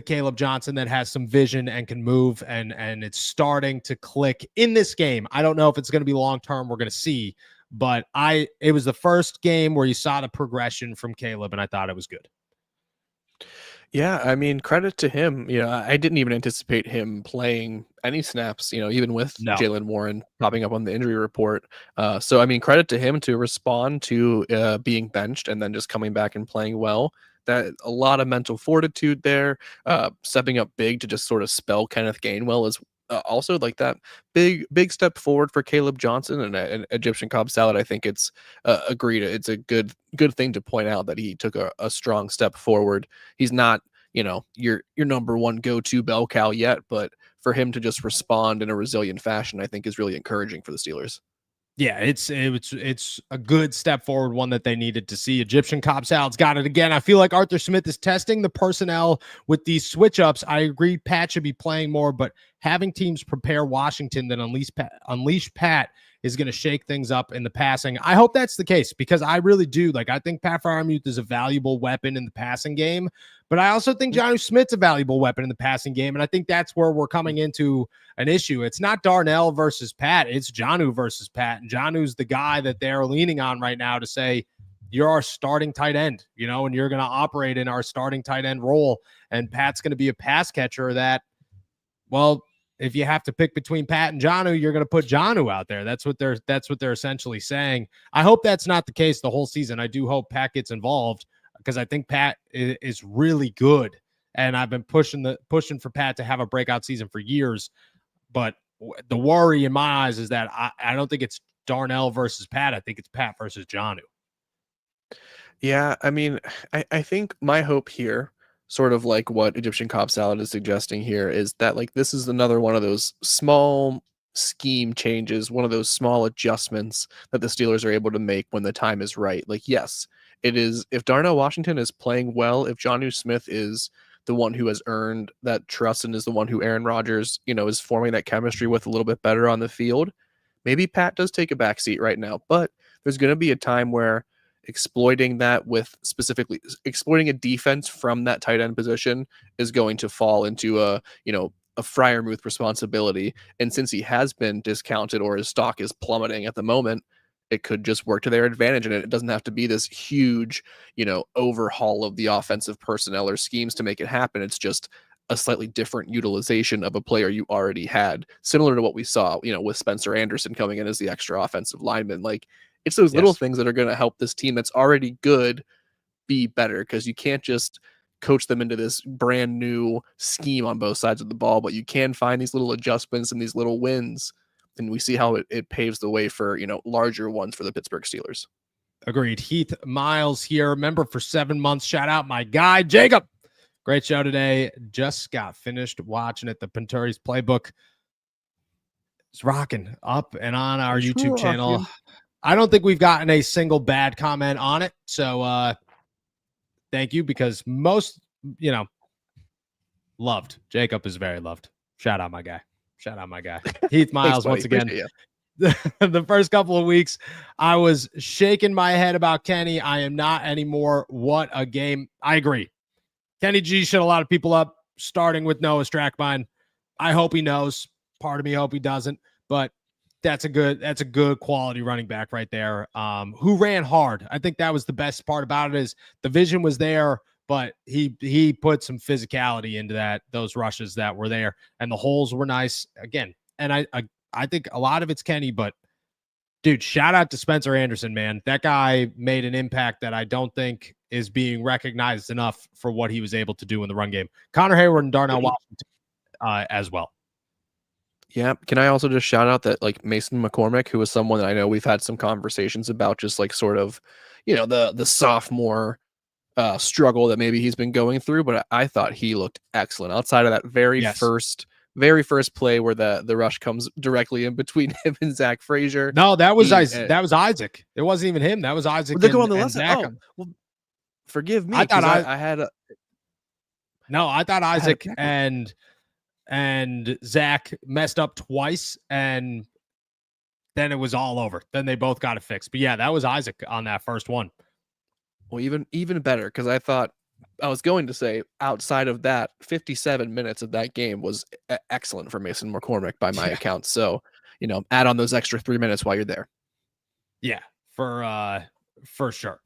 S1: Caleb Johnson that has some vision and can move, and it's starting to click in this game. I don't know if it's going to be long-term. We're going to see, but it was the first game where you saw the progression from Caleb, and I thought it was good.
S2: Yeah, I mean, credit to him. I didn't even anticipate him playing any snaps, even with Jaylen Warren popping up on the injury report. So, I mean, credit to him to respond to being benched and then just coming back and playing well. That a lot of mental fortitude there, stepping up big to just sort of spell Kenneth Gainwell is also like that big step forward for Caleb Johnson and an Egyptian Cobb salad. I think it's agreed. It's a good thing to point out that he took a strong step forward. He's not, your number one go-to bell cow yet, but for him to just respond in a resilient fashion, I think is really encouraging for the Steelers.
S1: Yeah, it's a good step forward, one that they needed to see. Egyptian Cobb Salad's got it again. I feel like Arthur Smith is testing the personnel with these switch ups. I agree Pat should be playing more, but having teams prepare Washington then unleash Pat is going to shake things up in the passing. I hope that's the case, because I really do. Like, I think Pat Freiermuth is a valuable weapon in the passing game, but I also think Jonnu Smith's a valuable weapon in the passing game, and I think that's where we're coming into an issue. It's not Darnell versus Pat, it's Jonnu versus Pat, and Jonnu's the guy that they're leaning on right now to say, you're our starting tight end, you know, and you're going to operate in our starting tight end role, and Pat's going to be a pass catcher that, well, if you have to pick between Pat and Jonnu, you're going to put Jonnu out there. That's what they're essentially saying. I hope that's not the case the whole season. I do hope Pat gets involved, because I think Pat is really good, and I've been pushing for Pat to have a breakout season for years. But the worry in my eyes is that I don't think it's Darnell versus Pat. I think it's Pat versus Jonnu.
S2: Yeah, I mean, I think my hope here, sort of like what Egyptian Cobb Salad is suggesting here, is that like this is another one of those small scheme changes, one of those small adjustments that the Steelers are able to make when the time is right. Like, yes, it is, if Darnell Washington is playing well, if Jonnu Smith is the one who has earned that trust and is the one who Aaron Rodgers, you know, is forming that chemistry with a little bit better on the field, maybe Pat does take a backseat right now. But there's going to be a time where exploiting that, with specifically exploiting a defense from that tight end position, is going to fall into a Freiermuth responsibility. And since he has been discounted, or his stock is plummeting at the moment, it could just work to their advantage. And it doesn't have to be this huge, overhaul of the offensive personnel or schemes to make it happen. It's just a slightly different utilization of a player you already had, similar to what we saw, with Spencer Anderson coming in as the extra offensive lineman. Like, it's those little things that are going to help this team that's already good be better, because you can't just coach them into this brand new scheme on both sides of the ball, but you can find these little adjustments and these little wins. And we see how it paves the way for, larger ones for the Pittsburgh Steelers.
S1: Agreed. Heath Miles here, member for 7 months. Shout out my guy, Jacob. Great show today. Just got finished watching it. The Penturi's Playbook is rocking up and on our YouTube channel. I don't think we've gotten a single bad comment on it. So thank you, because most, loved. Jacob is very loved. Shout out my guy. Heath Miles, once again. The first couple of weeks, I was shaking my head about Kenny. I am not anymore. What a game. I agree. Kenny G shut a lot of people up, starting with Noah Strackbine. I hope he knows. Part of me hope he doesn't. But that's a good quality running back right there, who ran hard. I think that was the best part about it, is the vision was there, but he put some physicality into those rushes that were there, and the holes were nice again. And I think a lot of it's Kenny, but dude, shout out to Spencer Anderson, man. That guy made an impact that I don't think is being recognized enough for what he was able to do in the run game. Connor Hayward and Darnell Washington as well.
S2: Yeah. Can I also just shout out that, like, Mason McCormick, who is someone that I know we've had some conversations about, just like sort of, the sophomore struggle that maybe he's been going through, but I thought he looked excellent outside of that very first play where the rush comes directly in between him and Zach Frazier.
S1: No, that was Isaac. It wasn't even him. That was Isaac.
S2: They go on the left side. Oh, well, forgive me.
S1: I thought
S2: I had a.
S1: No, I thought Isaac and Zach messed up twice, and then it was all over. Then they both got it fixed. But yeah, that was Isaac on that first one.
S2: Well, even better, because I thought, I was going to say, outside of that, 57 minutes of that game was excellent for Mason McCormick by my account. So, add on those extra 3 minutes while you're there.
S1: Yeah, for sure.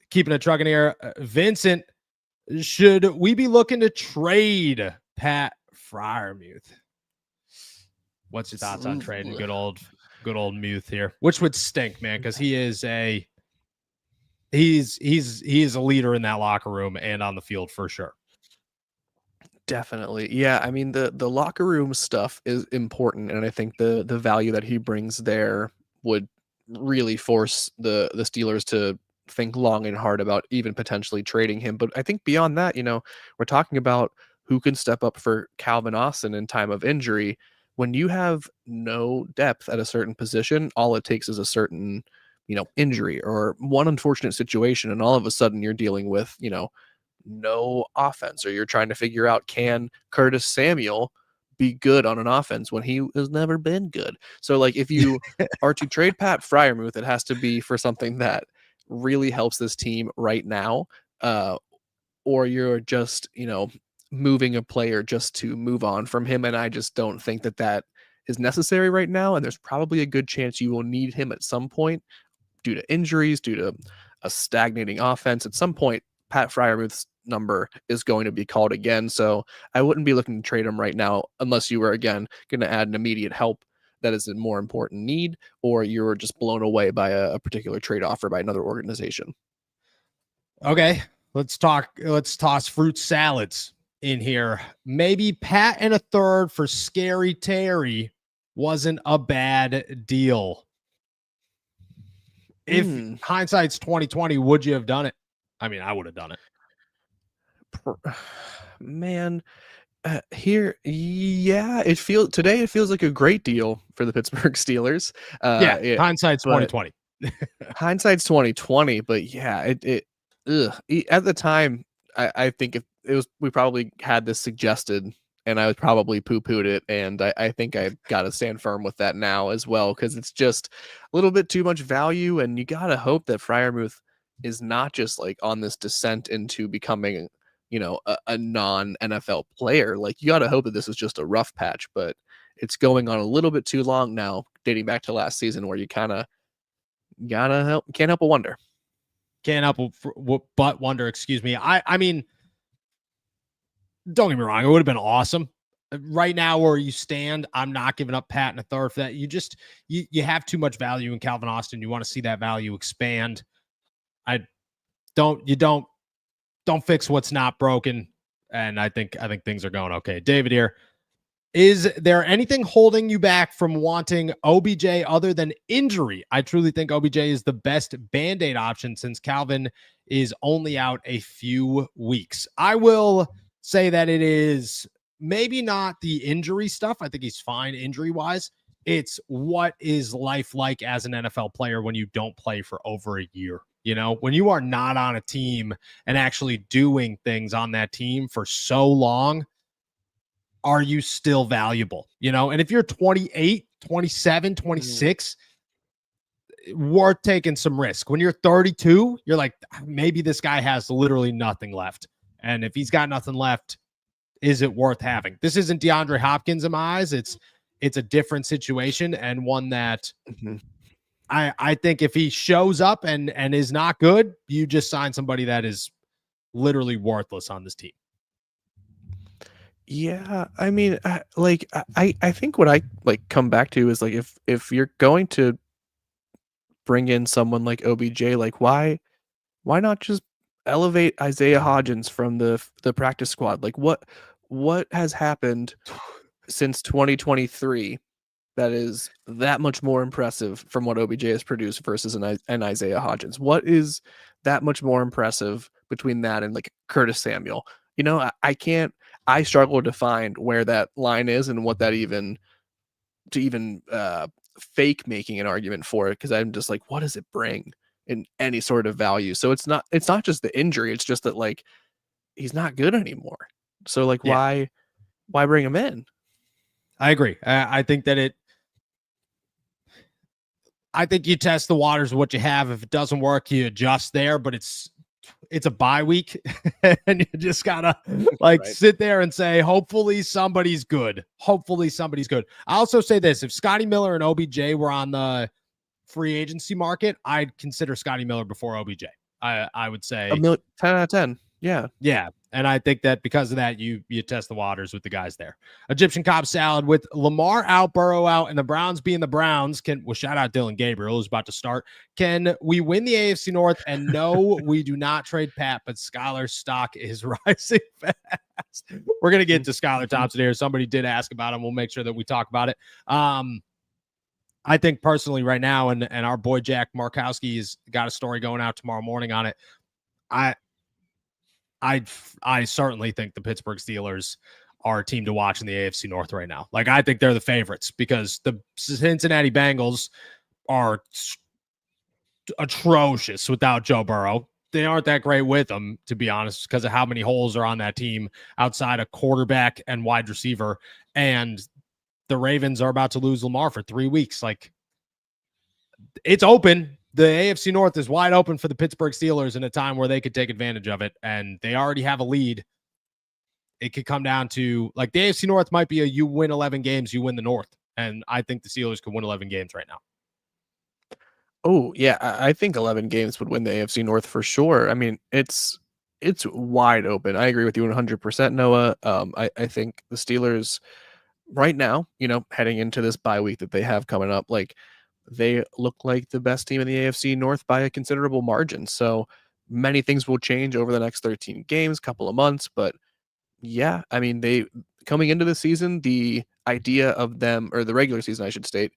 S1: Keeping it trucking here, Vincent, should we be looking to trade Pat Freiermuth? What's your thoughts on trading good old Muth here? Which would stink, man, because he is a leader in that locker room and on the field for sure.
S2: Definitely. Yeah, I mean, the locker room stuff is important, and I think the value that he brings there would really force the Steelers to think long and hard about even potentially trading him. But I think beyond that, we're talking about who can step up for Calvin Austin in time of injury. When you have no depth at a certain position, all it takes is a certain, injury or one unfortunate situation, and all of a sudden you're dealing with, no offense, or you're trying to figure out, can Curtis Samuel be good on an offense when he has never been good? So like, if you are to trade Pat Freiermuth, it has to be for something that really helps this team right now, or you're just, moving a player just to move on from him. And I just don't think that that is necessary right now. And there's probably a good chance you will need him at some point due to injuries, due to a stagnating offense. At some point, Pat Freiermuth's number is going to be called again. So I wouldn't be looking to trade him right now unless you were, again, going to add an immediate help that is a more important need, or you're just blown away by a particular trade offer by another organization.
S1: Okay, let's toss fruit salads in here. Maybe Pat and a third for Scary Terry wasn't a bad deal. If hindsight's 2020, would you have done it? I mean, I would have done it.
S2: Man, it feels like a great deal for the Pittsburgh Steelers.
S1: Hindsight's 2020.
S2: Hindsight's 2020, but yeah, at the time, I think if it was, we probably had this suggested, and I would probably poo-pooed it, and I think I've got to stand firm with that now as well, because it's just a little bit too much value, and you got to hope that Freiermuth is not just like on this descent into becoming, a non-NFL player. Like, you got to hope that this is just a rough patch, but it's going on a little bit too long now, dating back to last season, where you kind of can't help but wonder.
S1: Can't help but wonder, excuse me. I mean, don't get me wrong, it would have been awesome. Right now, where you stand, I'm not giving up Pat and a third for that. You have too much value in Calvin Austin. You want to see that value expand. Don't fix what's not broken. And I think things are going okay. David here. Is there anything holding you back from wanting OBJ other than injury? I truly think OBJ is the best Band-Aid option since Calvin is only out a few weeks. I will say that it is maybe not the injury stuff. I think he's fine injury-wise. It's what is life like as an NFL player when you don't play for over a year. When you are not on a team and actually doing things on that team for so long, are you still valuable? And if you're 28, 27, 26, worth taking some risk. When you're 32, you're like, maybe this guy has literally nothing left. And if he's got nothing left, is it worth having? This isn't DeAndre Hopkins in my eyes. It's a different situation, and one that I think if he shows up and is not good, you just sign somebody that is literally worthless on this team.
S2: Yeah, I mean, I think what I come back to is like, if you're going to bring in someone like OBJ, like why not just elevate Isaiah Hodgins from the practice squad? Like what has happened since 2023 that is that much more impressive from what OBJ has produced versus an Isaiah Hodgins? What is that much more impressive between that and like Curtis Samuel? I struggle to find where that line is and what that even fake making an argument for it, because I'm just like, what does it bring in any sort of value? So it's not just the injury, it's just that like he's not good anymore. So like, why bring him in?
S1: I agree. I think you test the waters of what you have. If it doesn't work, you adjust there, but it's a bye week and you just gotta sit there and say, hopefully somebody's good. I also say this: if Scotty Miller and OBJ were on the free agency market, I'd consider Scotty Miller before OBJ. I would say
S2: 10 out of 10.
S1: Yeah. And I think that because of that, you test the waters with the guys there. Egyptian Cobb salad with Lamar out, Burrow out, and the Browns being the Browns. Shout out Dylan Gabriel, who's about to start. Can we win the AFC North? And no, we do not trade Pat, but Skylar's stock is rising fast. We're going to get to Skylar Thompson here. Somebody did ask about him. We'll make sure that we talk about it. I think personally right now, and our boy Jack Markowski has got a story going out tomorrow morning on it. I certainly think the Pittsburgh Steelers are a team to watch in the AFC North right now. Like, I think they're the favorites because the Cincinnati Bengals are atrocious without Joe Burrow. They aren't that great with him, to be honest, because of how many holes are on that team outside of quarterback and wide receiver. And the Ravens are about to lose Lamar for 3 weeks. Like, it's open. The AFC North is wide open for the Pittsburgh Steelers in a time where they could take advantage of it, and they already have a lead. It could come down to, like, the AFC North might be a you win 11 games, you win the North. And I think the Steelers could win 11 games right now.
S2: Oh, yeah, I think 11 games would win the AFC North for sure. I mean, it's wide open. I agree with you 100%, Noah. I think the Steelers right now, heading into this bye week that they have coming up, like, they look like the best team in the AFC North by a considerable margin. So many things will change over the next 13 games, couple of months, but yeah, I mean, they coming into the season, the idea of them, or the regular season, I should state,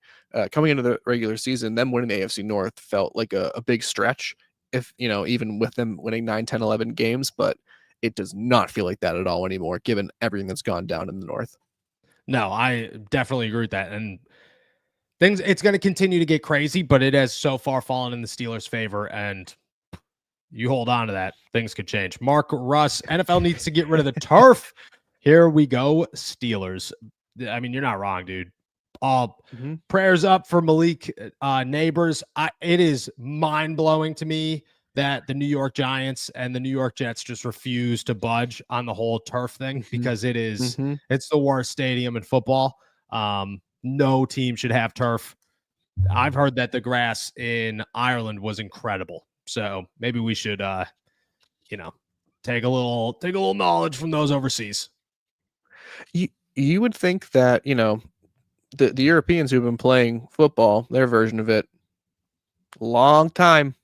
S2: coming into the regular season, them winning the AFC North felt like a big stretch, if, even with them winning 9, 10, 11 games, but it does not feel like that at all anymore, given everything that's gone down in the North.
S1: No, I definitely agree with that. And it's going to continue to get crazy, but it has so far fallen in the Steelers' favor, and you hold on to that. Things could change. Mark Russ, NFL needs to get rid of the turf. Here we go, Steelers. I mean, you're not wrong, dude. Prayers up for Malik Neighbors. It is mind-blowing to me that the New York Giants and the New York Jets just refuse to budge on the whole turf thing, because it's the worst stadium in football. No team should have turf. I've heard that the grass in Ireland was incredible. So maybe we should, take a little knowledge from those overseas.
S2: You would think that, the Europeans who've been playing football, their version of it, long time,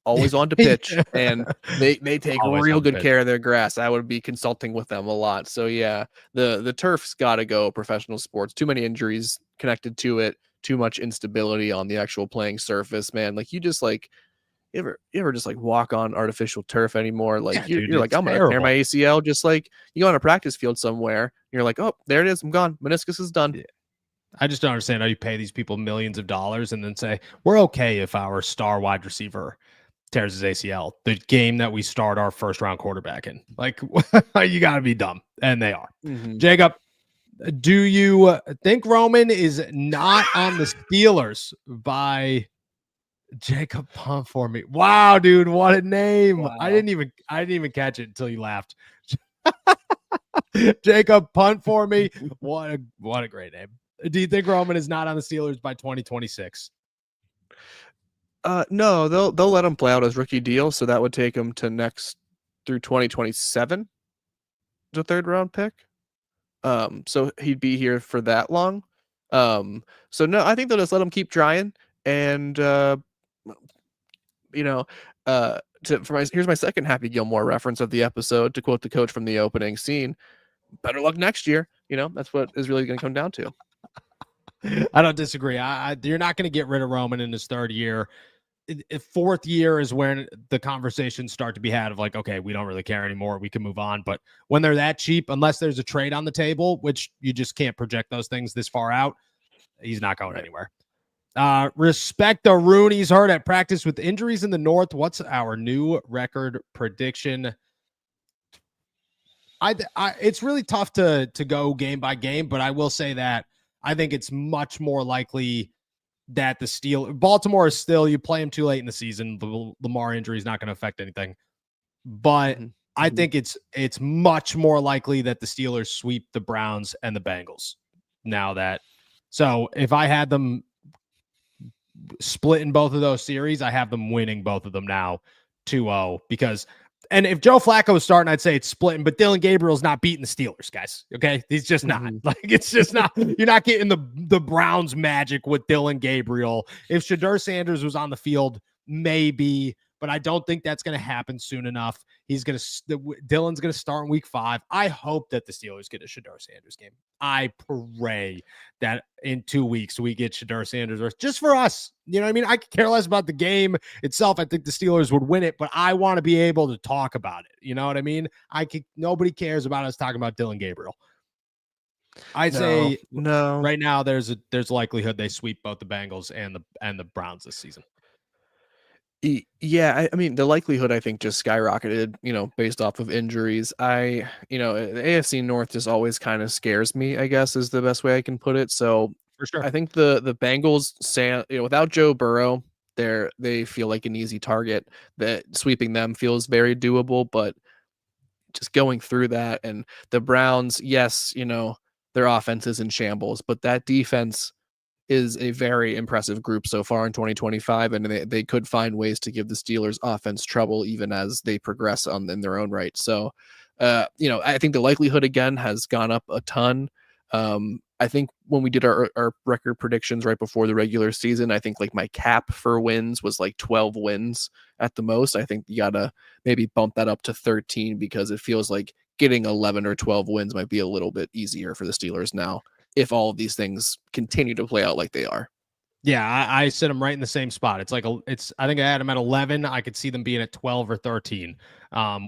S2: always on to pitch, and they take real good care of their grass. I would be consulting with them a lot. So yeah, the turf's got to go professional sports. Too many injuries connected to it, too much instability on the actual playing surface, man. Like, you just like, you ever just like walk on artificial turf anymore? Like, yeah, you're like, I'm going to tear my ACL. Just like you go on a practice field somewhere, you're like, oh, there it is, I'm gone. Meniscus is done.
S1: Yeah. I just don't understand how you pay these people millions of dollars and then say, we're okay if our star wide receiver tears his ACL, the game that we start our first round quarterback in. Like, you got to be dumb. And they are. Jacob, do you think Roman is not on the Steelers by Jacob Punt for me? Wow, dude, what a name. Wow. I didn't even catch it until you laughed. Jacob Punt for me. What a great name. Do you think Roman is not on the Steelers by 2026?
S2: No, they'll let him play out his rookie deal, so that would take him to next through 2027, the third round pick. So he'd be here for that long. So no, I think they'll just let him keep trying. And here's my second Happy Gilmore reference of the episode, to quote the coach from the opening scene: better luck next year. That's what is really going to come down to.
S1: I don't disagree. You're not going to get rid of Roman in his third year. Fourth year is when the conversations start to be had of like, okay, we don't really care anymore, we can move on. But when they're that cheap, unless there's a trade on the table, which you just can't project those things this far out, he's not going anywhere. Respect the Rooney's hurt at practice with injuries in the North. What's our new record prediction? It's really tough to go game by game, but I will say that I think it's much more likely that Baltimore is still, you play him too late in the season. The Lamar injury is not going to affect anything, but I think it's much more likely that the Steelers sweep the Browns and the Bengals so if I had them split in both of those series, I have them winning both of them now 2-0 and if Joe Flacco was starting, I'd say it's splitting, but Dylan Gabriel's not beating the Steelers, guys. Okay. He's just not. Like, it's just not. You're not getting the Browns magic with Dylan Gabriel. If Shedeur Sanders was on the field, maybe, but I don't think that's going to happen soon enough. Dylan's gonna start in week 5. I hope that the Steelers get a Shedeur Sanders game. I pray that in 2 weeks we get Shedeur Sanders just for us. You know what I mean? I could care less about the game itself. I think the Steelers would win it, but I want to be able to talk about it. You know what I mean? Nobody cares about us talking about Dylan Gabriel. I'd say
S2: no.
S1: Right now there's a likelihood they sweep both the Bengals and the Browns this season.
S2: Yeah, I mean, the likelihood I think just skyrocketed, based off of injuries. The AFC North just always kind of scares me, I guess is the best way I can put it. So
S1: For sure.
S2: I think the Bengals without Joe Burrow, they feel like an easy target. That sweeping them feels very doable, but just going through that, and the Browns, yes, their offense is in shambles, but that defense is a very impressive group so far in 2025, and they could find ways to give the Steelers offense trouble even as they progress in their own right. So, I think the likelihood again has gone up a ton. I think when we did our record predictions right before the regular season, I think like my cap for wins was like 12 wins at the most. I think you gotta maybe bump that up to 13 because it feels like getting 11 or 12 wins might be a little bit easier for the Steelers now, if all of these things continue to play out like they are.
S1: Yeah, I sit them right in the same spot. I think I had them at 11. I could see them being at 12 or 13,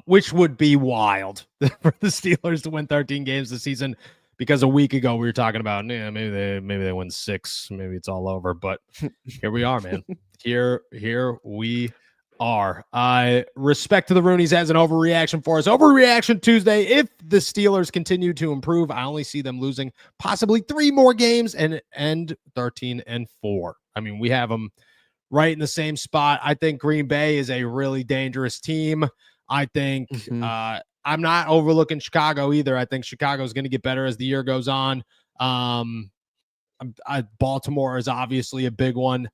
S1: which would be wild for the Steelers to win 13 games this season, because a week ago we were talking about, maybe they win 6, maybe it's all over, but here we are, man. Here we are. Respect to the Roonies has an overreaction for us. Overreaction Tuesday. If the Steelers continue to improve, I only see them losing possibly 3 more games and end 13-4. I mean, we have them right in the same spot. I think Green Bay is a really dangerous team. I think I'm not overlooking Chicago either. I think Chicago is going to get better as the year goes on. Baltimore is obviously a big one.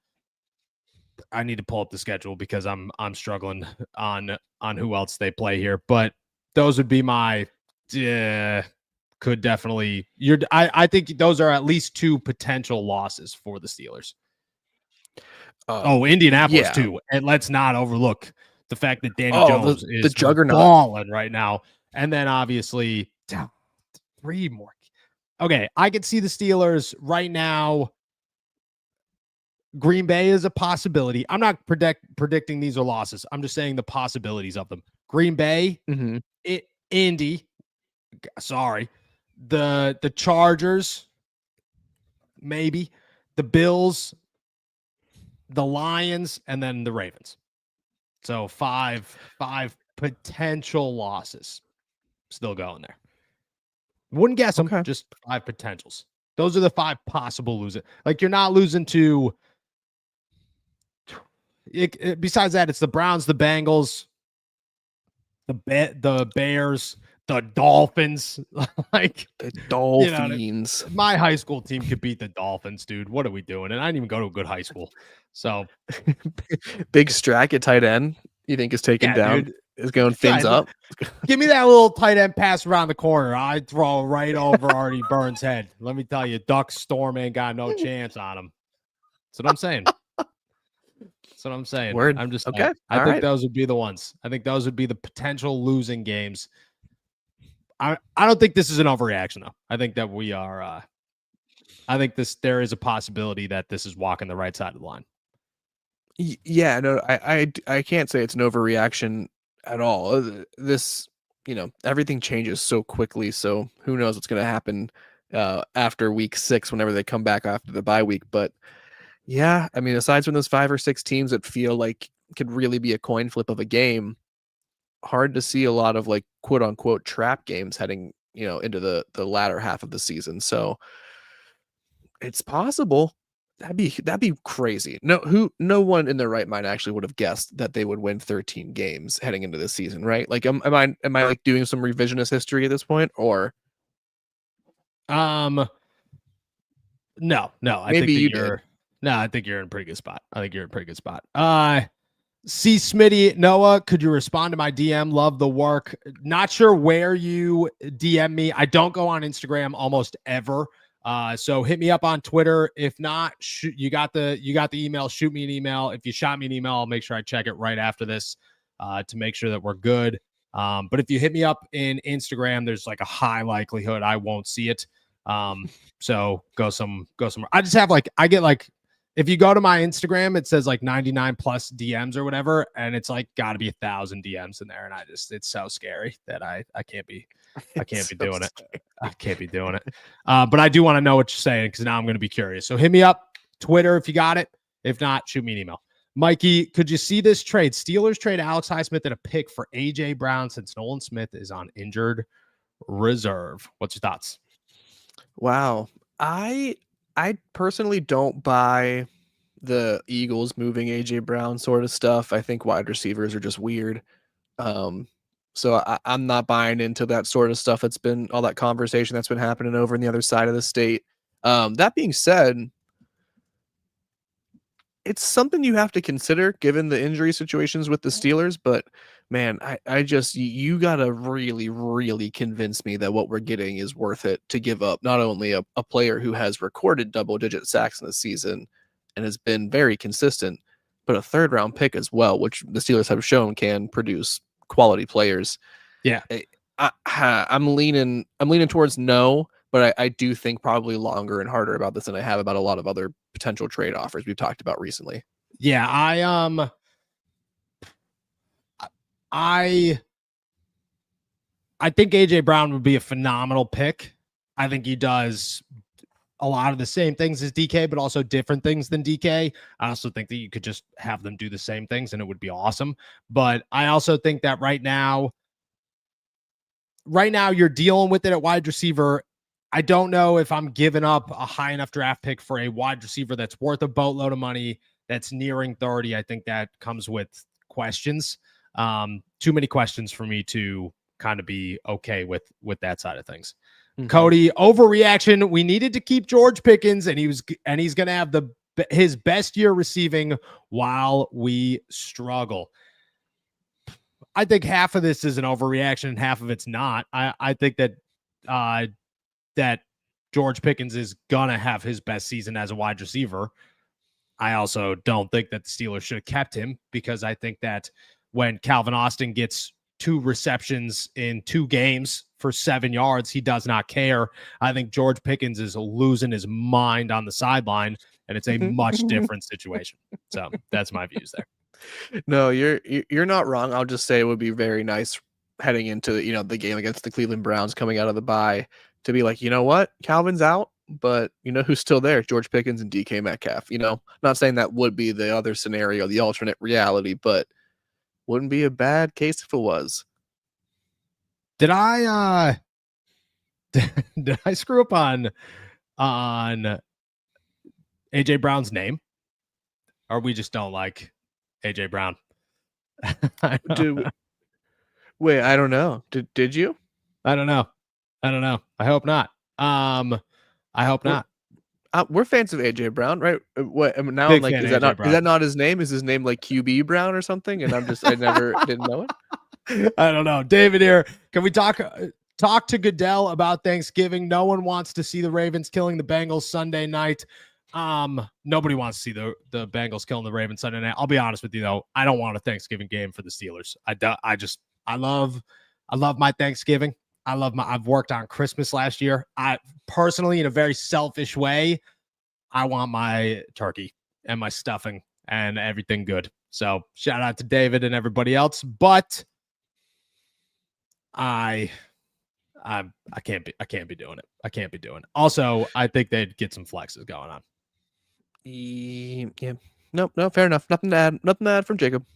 S1: I need to pull up the schedule because I'm struggling on who else they play here, but those would be my could definitely I think those are at least 2 potential losses for the Steelers. Indianapolis too, and let's not overlook the fact that Danny Jones is
S2: the juggernaut
S1: balling right now, and then obviously 3 more. Okay, I could see the Steelers right now. Green Bay is a possibility. I'm not predicting these are losses. I'm just saying the possibilities of them. Green Bay, Indy, sorry, the Chargers, maybe the Bills, the Lions, and then the Ravens. So 5 potential losses still going there. Wouldn't guess them, just 5 potentials. Those are the 5 possible losing. Like, you're not losing to. Besides that, it's the Browns, the Bengals, the Bears, the Dolphins. Like
S2: the Dolphins.
S1: My high school team could beat the Dolphins, dude. What are we doing? And I didn't even go to a good high school. So
S2: Big Strack at tight end, you think is taken down? Dude. Is going things up.
S1: Give me that little tight end pass around the corner. I'd throw right over Artie Burns' head. Let me tell you, Duck Storm ain't got no chance on him. That's what I'm saying. That's what I'm saying.
S2: Word.
S1: I'm just
S2: okay.
S1: I think those would be the ones. I think those would be the potential losing games. I don't think this is an overreaction though. I think that we are. I think there is a possibility that this is walking the right side of the line.
S2: Yeah, no, I can't say it's an overreaction at all. This, everything changes so quickly. So who knows what's going to happen after week 6, whenever they come back after the bye week. But yeah, I mean, aside from those 5 or 6 teams that feel like could really be a coin flip of a game, hard to see a lot of like quote unquote trap games heading, into the latter half of the season. So it's possible. That'd be crazy. No one in their right mind actually would have guessed that they would win 13 games heading into this season, right? Like, am I like doing some revisionist history at this point, or?
S1: No. I
S2: Maybe
S1: think
S2: you
S1: you're. No, I think you're in a pretty good spot. C. Smitty, Noah, could you respond to my DM? Love the work. Not sure where you DM me. I don't go on Instagram almost ever. So hit me up on Twitter. If not, you got the email. Shoot me an email. If you shot me an email, I'll make sure I check it right after this to make sure that we're good. But if you hit me up in Instagram, there's like a high likelihood I won't see it. So go somewhere. I just have like, I get like, if you go to my Instagram, it says like 99 plus DMs or whatever, and it's like got to be 1,000 DMs in there, and it's so scary that I can't be doing it. I can't be doing it. But I do want to know what you're saying because now I'm going to be curious. So hit me up, Twitter if you got it. If not, shoot me an email. Mikey, could you see this trade? Steelers trade Alex Highsmith and a pick for AJ Brown since Nolan Smith is on injured reserve. What's your thoughts?
S2: Wow. I personally don't buy the Eagles moving AJ Brown sort of stuff. I think wide receivers are just weird. So I'm not buying into that sort of stuff. It's been all that conversation that's been happening over in the other side of the state. That being said, it's something you have to consider given the injury situations with the Steelers. But man, I just, you got to really, really convince me that what we're getting is worth it to give up not only a player who has recorded double-digit sacks in the season and has been very consistent, but a third-round pick as well, which the Steelers have shown can produce quality players.
S1: Yeah,
S2: I'm leaning towards no, but I do think probably longer and harder about this than I have about a lot of other potential trade offers we've talked about recently.
S1: Yeah, I think AJ Brown would be a phenomenal pick. I think he does a lot of the same things as DK, but also different things than DK. I also think that you could just have them do the same things and it would be awesome. But I also think that right now you're dealing with it at wide receiver. I don't know if I'm giving up a high enough draft pick for a wide receiver that's worth a boatload of money, that's nearing 30. I think that comes with questions. Too many questions for me to kind of be okay with that side of things. Mm-hmm. Cody, overreaction. We needed to keep George Pickens, and he's going to have his best year receiving while we struggle. I think half of this is an overreaction and half of it's not. I think that that George Pickens is going to have his best season as a wide receiver. I also don't think that the Steelers should have kept him because I think that when Calvin Austin gets 2 receptions in 2 games for 7 yards, he does not care. I think George Pickens is losing his mind on the sideline, and it's a much different situation. So that's my views there.
S2: No, you're not wrong. I'll just say it would be very nice heading into the game against the Cleveland Browns coming out of the bye to be like, you know what, Calvin's out, but you know who's still there? George Pickens and DK Metcalf. Not saying that would be the other scenario, the alternate reality, but wouldn't be a bad case if it was.
S1: Did I did I screw up on AJ Brown's name? Or we just don't like AJ Brown?
S2: Wait, I don't know. Did you?
S1: I don't know. I hope not. I hope not.
S2: We're fans of AJ Brown, right? What now?
S1: Big
S2: I'm like, is that not his name? Is his name like QB Brown or something? And I never didn't know it.
S1: I don't know. David here. Can we talk to Goodell about Thanksgiving? No one wants to see the Ravens killing the Bengals Sunday night. Nobody wants to see the Bengals killing the Ravens Sunday night. I'll be honest with you though. I don't want a Thanksgiving game for the Steelers. I love my Thanksgiving. I've worked on Christmas last year. I personally, in a very selfish way, I want my turkey and my stuffing and everything good. So shout out to David and everybody else, but I can't be doing it. I can't be doing it. Also, I think they'd get some flexes going on.
S2: Yeah. No, fair enough. Nothing to add from Jacob.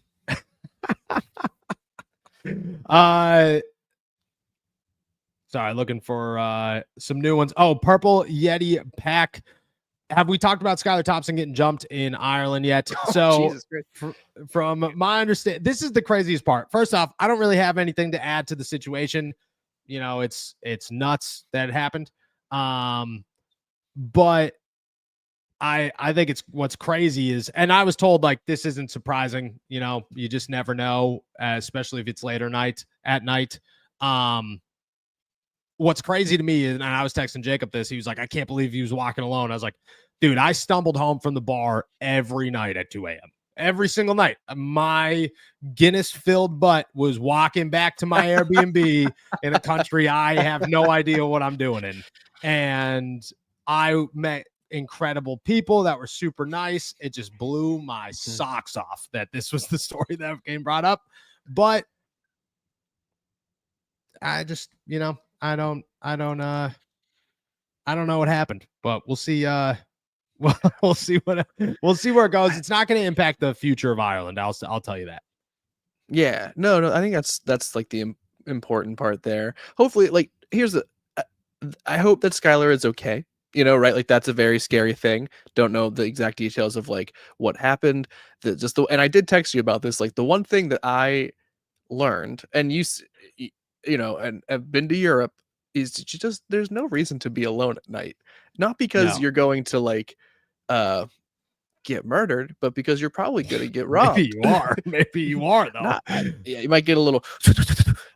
S1: Sorry, looking for some new ones. Oh, Purple Yeti Pack. Have we talked about Skylar Thompson getting jumped in Ireland yet? So from my understanding, this is the craziest part. First off, I don't really have anything to add to the situation. It's nuts that it happened. But I think what's crazy is, and I was told like this isn't surprising. You just never know, especially if it's at night. What's crazy to me is, and I was texting Jacob this, he was like, I can't believe he was walking alone. I was like, dude, I stumbled home from the bar every night at 2 a.m. every single night. My Guinness-filled butt was walking back to my Airbnb in a country I have no idea what I'm doing in. And I met incredible people that were super nice. It just blew my socks off that this was the story that came brought up. But I just, I don't know what happened, but we'll see. We'll see where it goes. It's not going to impact the future of Ireland. I'll tell you that.
S2: Yeah, no, I think that's like the important part there. Hopefully, like I hope that Skylar is okay. Right? Like that's a very scary thing. Don't know the exact details of like what happened. And I did text you about this. Like the one thing that I learned, and and have been to Europe, is just there's no reason to be alone at night. Not because you're going to like get murdered, but because you're probably going to get robbed.
S1: Maybe you are though.
S2: You might get a little,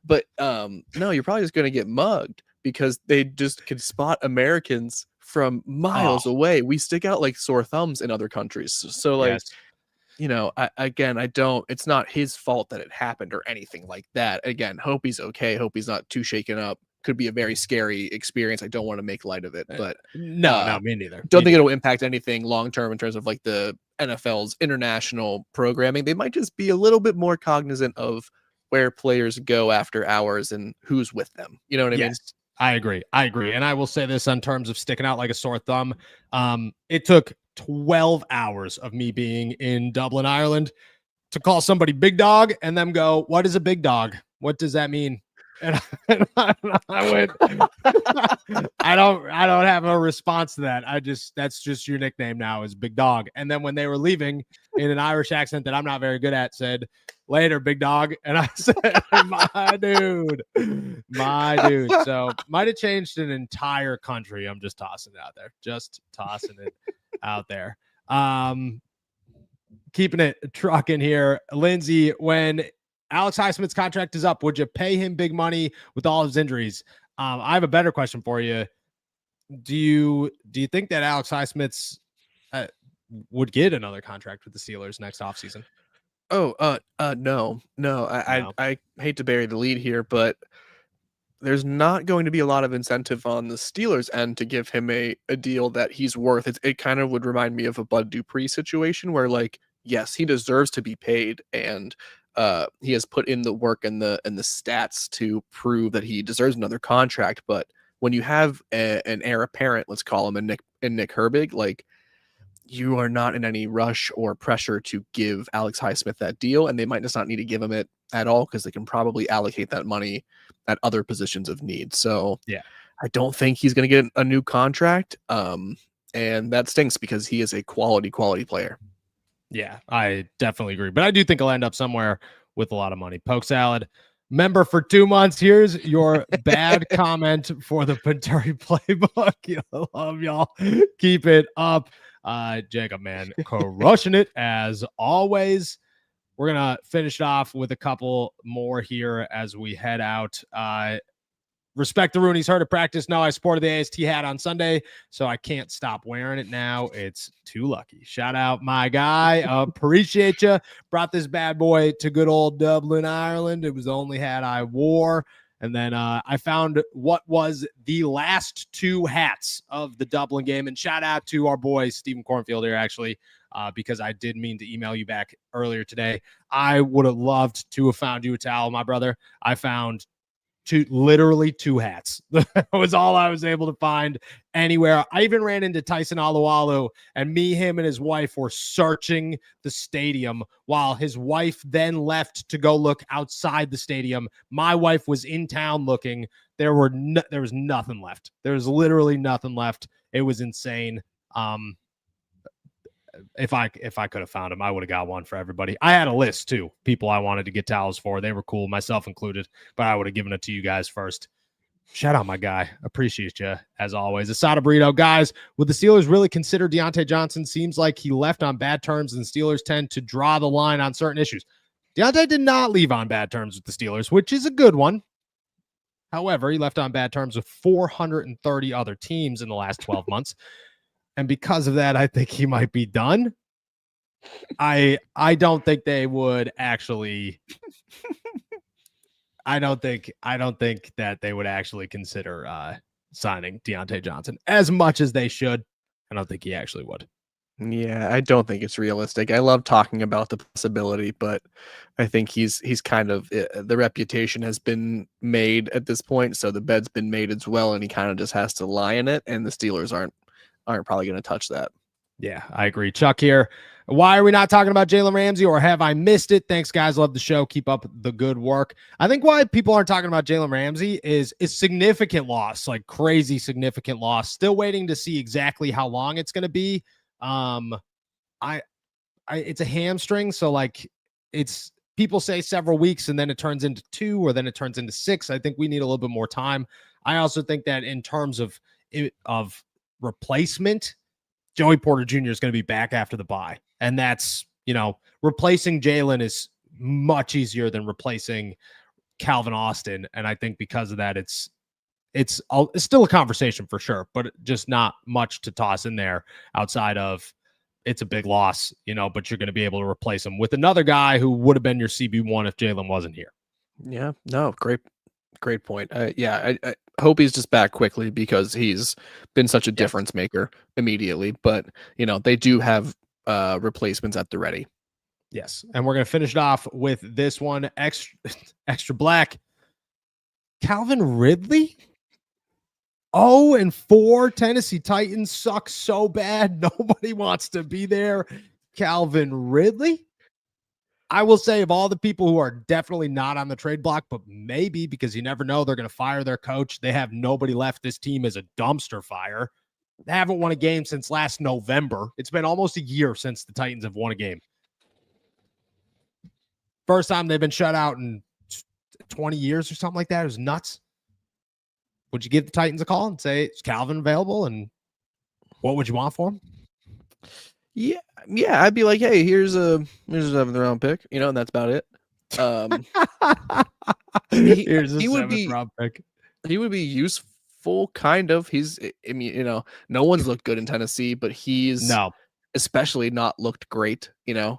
S2: but no, you're probably just going to get mugged because they just can spot Americans from miles away. We stick out like sore thumbs in other countries. So like, I don't, it's not his fault that it happened or anything like that. Again, hope he's okay. Hope he's not too shaken up. Could be a very scary experience. I don't want to make light of it, but
S1: no, me neither.
S2: Don't think it'll impact anything long term in terms of like the NFL's international programming. They might just be a little bit more cognizant of where players go after hours and who's with them. You know what I mean?
S1: I agree. And I will say this in terms of sticking out like a sore thumb. It took 12 hours of me being in Dublin, Ireland, to call somebody big dog and them go, "What is a big dog? What does that mean?" And I went, I don't have a response to that. That's just your nickname now is Big Dog. And then when they were leaving in an Irish accent that I'm not very good at, said, "Later, Big Dog." And I said, my dude. So might have changed an entire country. I'm just tossing it out there. Keeping it trucking here. Lindsay, when Alex Highsmith's contract is up, would you pay him big money with all his injuries? I have a better question for you. Do you think that Alex Highsmith's would get another contract with the Steelers next offseason?
S2: No. I hate to bury the lead here, but there's not going to be a lot of incentive on the Steelers' end to give him a deal that he's worth. It kind of would remind me of a Bud Dupree situation where, like, yes, he deserves to be paid, and he has put in the work and the stats to prove that he deserves another contract. But when you have an heir apparent, let's call him Nick Herbig, like, you are not in any rush or pressure to give Alex Highsmith that deal, and they might just not need to give him it at all because they can probably allocate that money at other positions of need. So
S1: yeah,
S2: I don't think he's going to get a new contract, and that stinks because he is a quality player.
S1: Yeah, I definitely agree. But I do think he'll end up somewhere with a lot of money. Poke Salad, member for 2 months. Here's your bad comment for the Panturi playbook. I love y'all. Keep it up. Jacob, man, crushing it as always. We're going to finish off with a couple more here as we head out. Respect the Rooney's heard of practice. No, I sported the AST hat on Sunday, so I can't stop wearing it now. It's too lucky. Shout out my guy. Appreciate you. Brought this bad boy to good old Dublin, Ireland. It was the only hat I wore. And then I found what was the last 2 hats of the Dublin game. And shout out to our boy, Stephen Cornfield here, actually, because I did mean to email you back earlier today. I would have loved to have found you a towel, my brother. I found literally 2 hats. That was all I was able to find anywhere. I even ran into Tyson Alualu, and him and his wife were searching the stadium while his wife then left to go look outside the stadium. My wife was in town looking. There was nothing left. There was literally nothing left. It was insane. If I could have found them, I would have got one for everybody. I had a list too, people I wanted to get towels for. They were cool, myself included, but I would have given it to you guys first. Shout out my guy. Appreciate you as always. Asada Burrito, guys, would the Steelers really consider Deontay Johnson? Seems like he left on bad terms, and the Steelers tend to draw the line on certain issues. Deontay did not leave on bad terms with the Steelers, which is a good one. However, he left on bad terms with 430 other teams in the last 12 months. And because of that, I think he might be done. I don't think they would actually. I don't think that they would actually consider signing Deontay Johnson as much as they should. I don't think he actually would.
S2: Yeah, I don't think it's realistic. I love talking about the possibility, but I think he's kind of the reputation has been made at this point, so the bed's been made as well, and he kind of just has to lie in it. And the Steelers aren't probably going to touch that.
S1: Yeah, I agree. Chuck here. Why are we not talking about Jalen Ramsey, or have I missed it? Thanks, guys. Love the show. Keep up the good work. I think why people aren't talking about Jalen Ramsey is significant loss, like crazy significant loss. Still waiting to see exactly how long it's going to be. It's a hamstring, so like it's people say several weeks, and then it turns into 2, or then it turns into 6. I think we need a little bit more time. I also think that in terms of replacement, Joey Porter Jr. is going to be back after the bye. And that's, replacing Jalen is much easier than replacing Calvin Austin. And I think because of that, it's still a conversation for sure, but just not much to toss in there outside of it's a big loss, but you're going to be able to replace him with another guy who would have been your CB1 if Jalen wasn't here.
S2: Yeah, no, great point. I hope he's just back quickly because he's been such a difference maker immediately. But they do have replacements at the ready.
S1: Yes, and we're gonna finish it off with this one extra black. Calvin Ridley. 0-4. Tennessee Titans suck so bad. Nobody wants to be there. Calvin Ridley. I will say, of all the people who are definitely not on the trade block, but maybe because you never know, they're going to fire their coach. They have nobody left. This team is a dumpster fire. They haven't won a game since last November. It's been almost a year since the Titans have won a game. First time they've been shut out in 20 years or something like that. It was nuts. Would you give the Titans a call and say, is Calvin available? And what would you want for him?
S2: Yeah, I'd be like, hey, here's a 7th round pick, and that's about it.
S1: Here's a 7th round pick.
S2: He would be useful, kind of. No one's looked good in Tennessee, but he's especially not looked great,
S1: Yeah.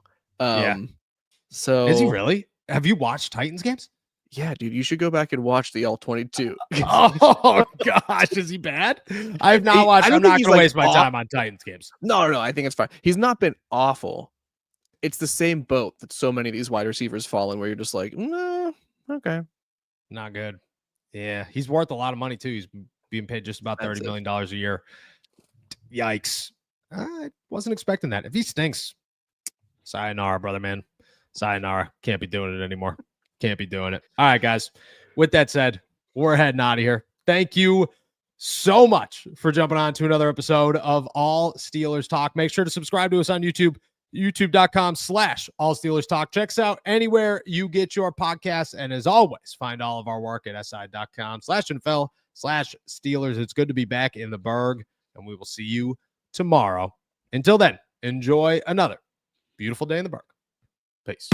S2: So
S1: is he really? Have you watched Titans games?
S2: Yeah, dude, you should go back and watch the All-22.
S1: Oh gosh, is he bad? I have not watched. I'm not going to waste my time on Titans games.
S2: No, I think it's fine. He's not been awful. It's the same boat that so many of these wide receivers fall in, where you're just like, no, okay,
S1: not good. Yeah, he's worth a lot of money too. He's being paid just about $30 million a year. Yikes! I wasn't expecting that. If he stinks, sayonara, brother, man. Sayonara. Can't be doing it anymore. Can't be doing it. All right, guys. With that said, we're heading out of here. Thank you so much for jumping on to another episode of All Steelers Talk. Make sure to subscribe to us on YouTube, youtube.com/All Steelers Talk. Check us out anywhere you get your podcasts. And as always, find all of our work at si.com/NFL/Steelers. It's good to be back in the Berg, and we will see you tomorrow. Until then, enjoy another beautiful day in the Berg. Peace.